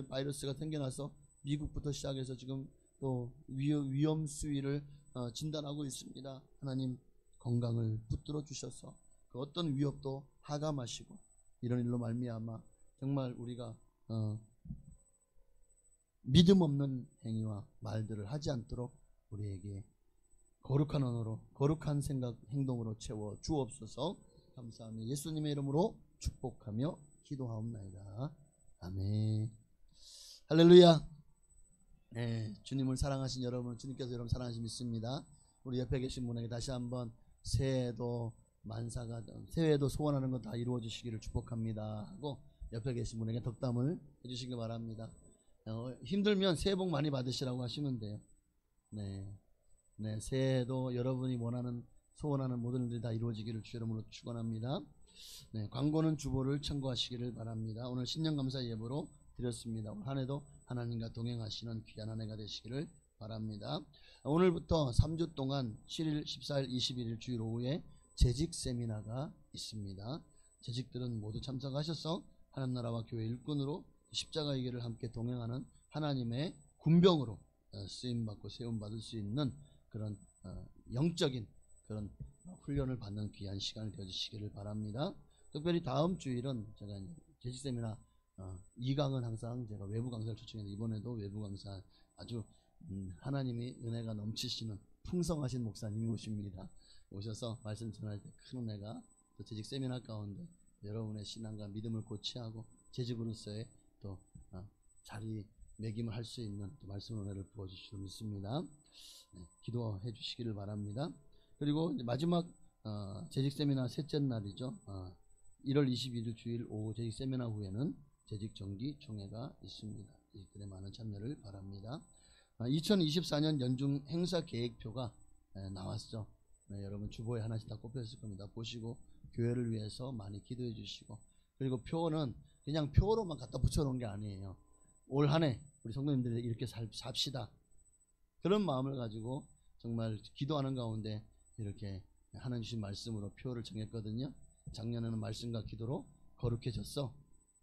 바이러스가 생겨나서 미국부터 시작해서 지금 또 위험 수위를 진단하고 있습니다. 하나님 건강을 붙들어 주셔서 그 어떤 위협도 하감하시고 이런 일로 말미암아 정말 우리가 믿음 없는 행위와 말들을 하지 않도록 우리에게 거룩한 언어로 거룩한 생각 행동으로 채워 주옵소서. 감사하며 예수님의 이름으로 축복하며 기도하옵나이다. 아멘. 할렐루야. 네, 주님을 사랑하신 여러분, 주님께서 여러분 사랑하신 믿습니다. 우리 옆에 계신 분에게 다시 한번 새해에도 만사가 새해에도 소원하는 것 다 이루어 주시기를 축복합니다 하고 옆에 계신 분에게 덕담을 해주시기 바랍니다. 힘들면 새해 복 많이 받으시라고 하시면 돼요. 네, 새해에도 여러분이 원하는 소원하는 모든 일들이 다 이루어지기를 주 이름으로 축원합니다. 네, 광고는 주보를 참고하시기를 바랍니다. 오늘 신년감사 예보로 드렸습니다. 올 한 해도 하나님과 동행하시는 귀한 한 해가 되시기를 바랍니다. 오늘부터 3주 동안 7일, 14일, 21일 주일 오후에 재직 세미나가 있습니다. 재직들은 모두 참석하셔서 하나님 나라와 교회 일꾼으로 십자가의 길을 함께 동행하는 하나님의 군병으로 쓰임받고 세움받을 수 있는 그런 영적인 그런 훈련을 받는 귀한 시간이 되어주시기를 바랍니다. 특별히 다음 주일은 제가 재직 세미나 2강은 항상 제가 외부 강사를 초청해서 이번에도 외부 강사 아주 하나님이 은혜가 넘치시는 풍성하신 목사님이 오셔서 말씀 전할 때 큰 은혜가 또 재직 세미나 가운데 여러분의 신앙과 믿음을 고취하고 재직으로서의 또 자리매김을 할 수 있는 또 말씀 은혜를 부어주시길 믿습니다. 네, 기도해 주시기를 바랍니다. 그리고 이제 마지막 재직 세미나 셋째 날이죠. 1월 21일 주일 오후 재직 세미나 후에는 재직 정기 총회가 있습니다. 재직들의 많은 참여를 바랍니다. 2024년 연중 행사 계획표가 나왔죠. 네, 여러분 주보에 하나씩 다 꼽혔을 겁니다. 보시고 교회를 위해서 많이 기도해 주시고, 그리고 표는 그냥 표로만 갖다 붙여놓은 게 아니에요. 올 한 해 우리 성도님들이 이렇게 삽시다, 그런 마음을 가지고 정말 기도하는 가운데 이렇게 하나님 주신 말씀으로 표를 정했거든요. 작년에는 말씀과 기도로 거룩해졌어.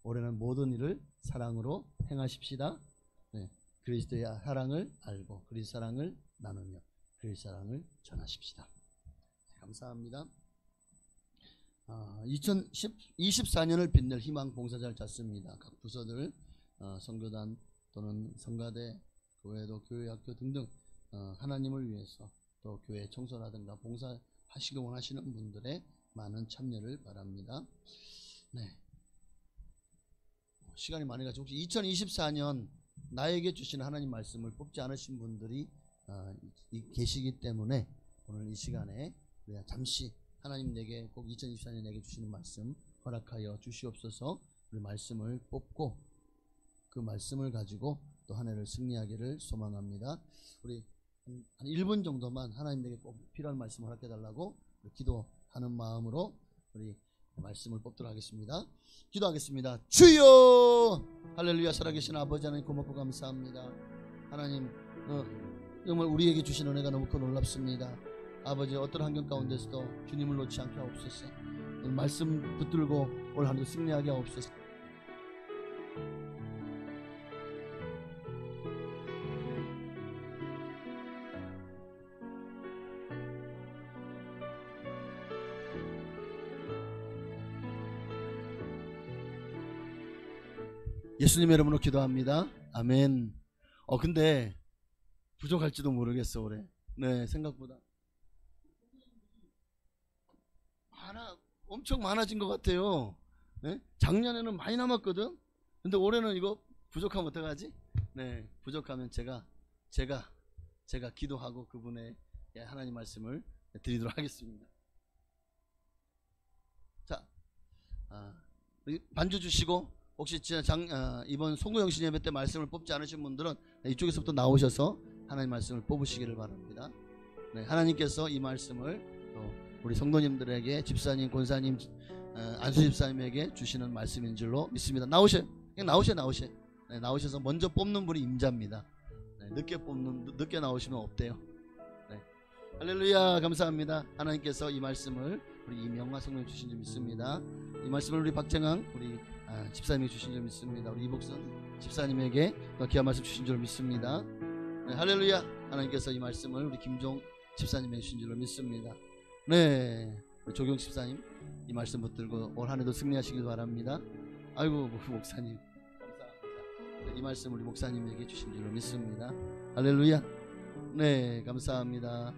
올해는 모든 일을 사랑으로 행하십시다. 네, 그리스도의 사랑을 알고 그리스도 사랑을 나누며 그리스도 사랑을 전하십시다. 네, 감사합니다. 2024년을 빛낼 희망 봉사자를 찾습니다. 각 부서들, 선교단 또는 성가대, 그 외에도 교회, 학교 등등 하나님을 위해서 또 교회 청소라든가 봉사하시기 원하시는 분들의 많은 참여를 바랍니다. 네, 시간이 많이 가지고 혹시 2024년 나에게 주시는 하나님 말씀을 뽑지 않으신 분들이 계시기 때문에 오늘 이 시간에 잠시 하나님 내게 꼭 2024년 내게 주시는 말씀 허락하여 주시옵소서. 우리 말씀을 뽑고 그 말씀을 가지고 또 한 해를 승리하기를 소망합니다. 우리 한 1분 정도만 하나님에게 꼭 필요한 말씀을 허락해 달라고 기도하는 마음으로 우리 말씀을 뽑도록 하겠습니다. 기도하겠습니다. 주여, 할렐루야. 살아계신 아버지 하나님 고맙고 감사합니다. 하나님 정말 우리에게 주신 은혜가 너무 크 놀랍습니다. 아버지 어떤 환경 가운데서도 주님을 놓지 않게 하옵소서. 말씀 붙들고 올 한주 승리하게 하옵소서. 예수님의 이름으로 기도합니다. 아멘. 근데 부족할지도 모르겠어 올해. 네, 생각보다 엄청 많아진 것 같아요. 네? 작년에는 많이 남았거든. 근데 올해는 이거 부족하면 어떡하지? 네, 부족하면 제가 기도하고 그분의 하나님 말씀을 드리도록 하겠습니다. 자, 반주 주시고 혹시 이번 송구영신 예배 때 말씀을 뽑지 않으신 분들은 이쪽에서부터 나오셔서 하나님 말씀을 뽑으시기를 바랍니다. 네, 하나님께서 이 말씀을 우리 성도님들에게 집사님, 권사님, 안수 집사님에게 주시는 말씀인 줄로 믿습니다. 나오셔요. 그냥 나오셔요. 네, 나오셔서 먼저 뽑는 분이 임자입니다. 네, 늦게 나오시면 없대요. 네. 할렐루야, 감사합니다. 하나님께서 이 말씀을 우리 이명화 성도님 주신 줄 믿습니다. 이 말씀을 우리 박정항 우리 집사님이 주신 줄 믿습니다. 우리 이복선 집사님에게 귀한 말씀 주신 줄 믿습니다. 네, 할렐루야. 하나님께서 이 말씀을 우리 김종 집사님에게 주신 줄로 믿습니다. 네, 우리 조경 집사님 이 말씀 붙들고 올 한해도 승리하시길 바랍니다. 아이고 목사님 감사합니다. 네, 이 말씀 우리 목사님에게 주신 줄로 믿습니다. 할렐루야. 네, 감사합니다.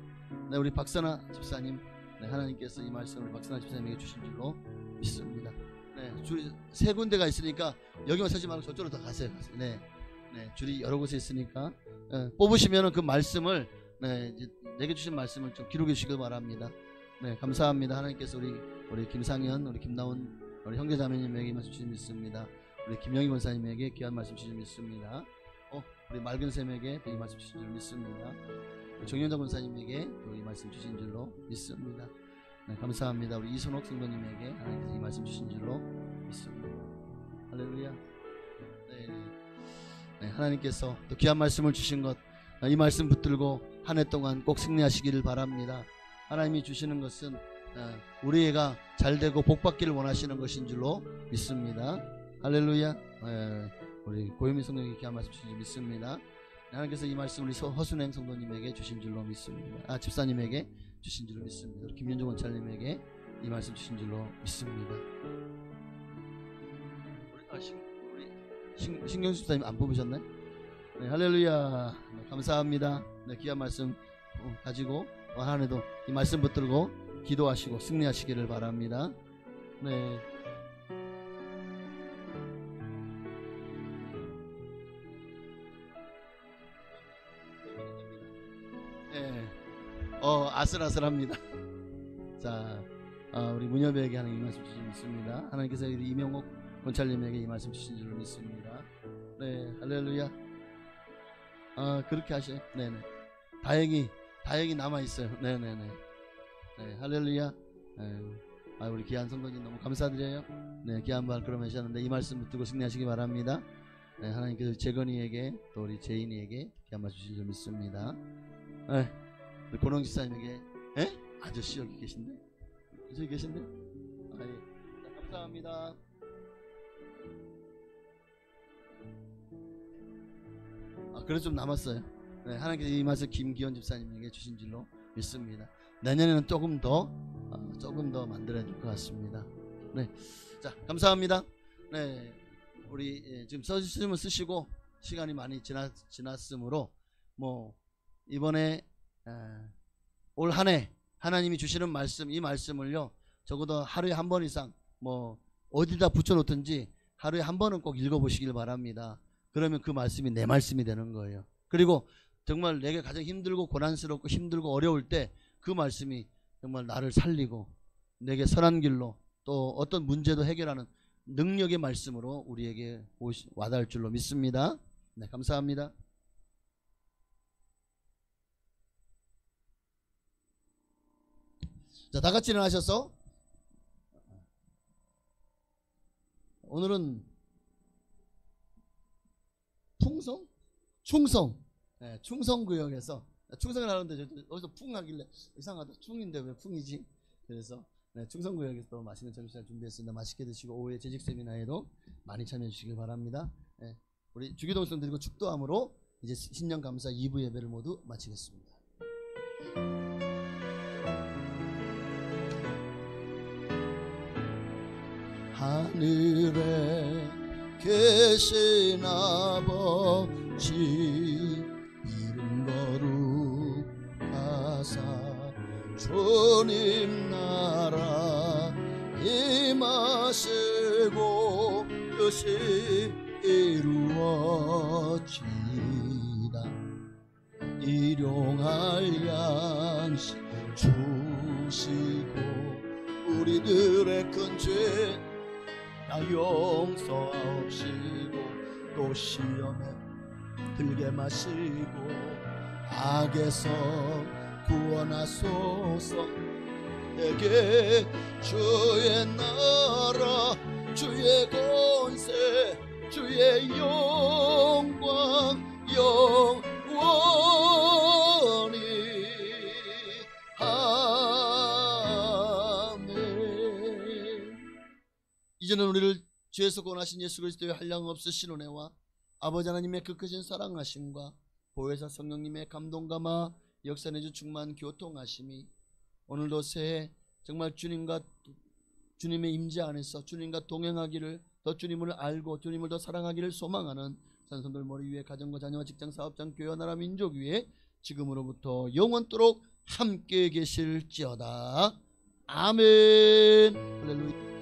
네, 우리 박선아 집사님, 네, 하나님께서 이 말씀을 박선아 집사님에게 주신 줄로 믿습니다. 네, 줄이 세 군데가 있으니까 여기만 서지 말고 저쪽으로 더 가세요. 네, 네, 줄이 여러 곳에 있으니까 뽑으시면은 그 말씀을 내게 주신 말씀을 좀 기록해 주시길 바랍니다. 네, 감사합니다. 하나님께서 우리 김상현, 우리 김나온, 우리 형제자매님에게 말씀 주신 믿습니다. 우리 김영희 권사님에게 귀한 말씀 주신 믿습니다. 우리 맑은 샘에게 이 말씀 주신 줄 믿습니다. 정현자 권사님에게 또 이 말씀 주신 줄로 믿습니다. 네, 감사합니다. 우리 이선옥 성도님에게 하나님께서 이 말씀 주신 줄로 믿습니다. 할렐루야. 네, 하나님께서 또 귀한 말씀을 주신 것, 이 말씀 붙들고 한 해 동안 꼭 승리하시기를 바랍니다. 하나님이 주시는 것은 우리가 잘되고 복받기를 원하시는 것인 줄로 믿습니다. 할렐루야. 우리 고유미 성도님에게 귀한 말씀 주신 줄 믿습니다. 하나님께서 이 말씀 우리 허순행 성도님에게 주신 줄로 믿습니다. 집사님에게 주신 줄로 믿습니다. 우리 김윤종 원찰님에게 이 말씀 주신 줄로 믿습니다. 우리 신경수 집사님 안 뽑으셨나요? 네, 할렐루야. 네, 감사합니다. 네, 귀한 말씀 가지고 한 해도 이 말씀 붙들고 기도하시고 승리하시기를 바랍니다. 네. 네. 아슬아슬합니다. 자, 우리 문여배에게 하는 이 말씀 주신 믿습니다. 하나님께서 우리 이명옥 권찰님에게 이 말씀 주신 줄로 믿습니다. 네, 할렐루야. 그렇게 하셔요. 네네. 다행히 남아 있어요. 네네네. 네, 할렐루야. 네. 우리 귀한 성도님 너무 감사드려요. 네, 귀한 말 그럼 하셨는데 이 말씀 붙들고 승리하시기 바랍니다. 네, 하나님께서 재건이에게 또 우리 제인이에게 귀한 말씀 주실 줄 믿습니다. 네, 우리 고농 집사님에게, 아저씨 여기 계신데? 저기 계신데? 예. 자, 감사합니다. 그래도 좀 남았어요. 네, 하나님께서 이 말씀 김기현 집사님에게 주신 줄로 믿습니다. 내년에는 조금 더 만들어야 될 것 같습니다. 네, 자, 감사합니다. 네, 우리 지금 써주시면 쓰시고 시간이 많이 지났으므로 이번에 올 한해 하나님이 주시는 말씀, 이 말씀을요 적어도 하루에 한 번 이상 어디다 붙여놓든지 하루에 한 번은 꼭 읽어보시길 바랍니다. 그러면 그 말씀이 내 말씀이 되는 거예요. 그리고 정말 내게 가장 힘들고 고난스럽고 힘들고 어려울 때 그 말씀이 정말 나를 살리고 내게 선한 길로 또 어떤 문제도 해결하는 능력의 말씀으로 우리에게 와닿을 줄로 믿습니다. 네, 감사합니다. 자, 다 같이 일어나셔서 오늘은 충성? 충성구역에서 충성을 하는데 어디서 풍 하길래 이상하다. 충인데 왜 풍이지? 그래서 충성구역에서 또 맛있는 점심시간 준비했습니다. 맛있게 드시고 오후에 재직 세미나에도 많이 참여해 주시길 바랍니다. 우리 주기도성 드리고 축도함으로 이제 신년 감사 2부 예배를 모두 마치겠습니다. 하늘에 계신 아버지 이름 거룩하사 주님 나라 임하시고 뜻이 이루어지다. 일용할 양식 주시고 우리들의 큰 죄 다 용서하옵시고 또 시험에 들게 마시고 악에서 구원하소서. 내게 주의 나라 주의 권세 주의 영광 영원히 아멘. 이제는 우리를 죄에서 구원하신 예수 그리스도의 한량 없으신 은혜와 아버지 하나님의 그 크신 사랑하심과 보혜사 성령님의 감동감화 역사내주 충만 교통하심이 오늘도 새해 정말 주님과 주님의 임재 안에서 주님과 동행하기를 더 주님을 알고 주님을 더 사랑하기를 소망하는 산성들 머리 위에 가정과 자녀와 직장 사업장 교회 나라 민족 위에 지금으로부터 영원토록 함께 계실지어다. 아멘. 할렐루야.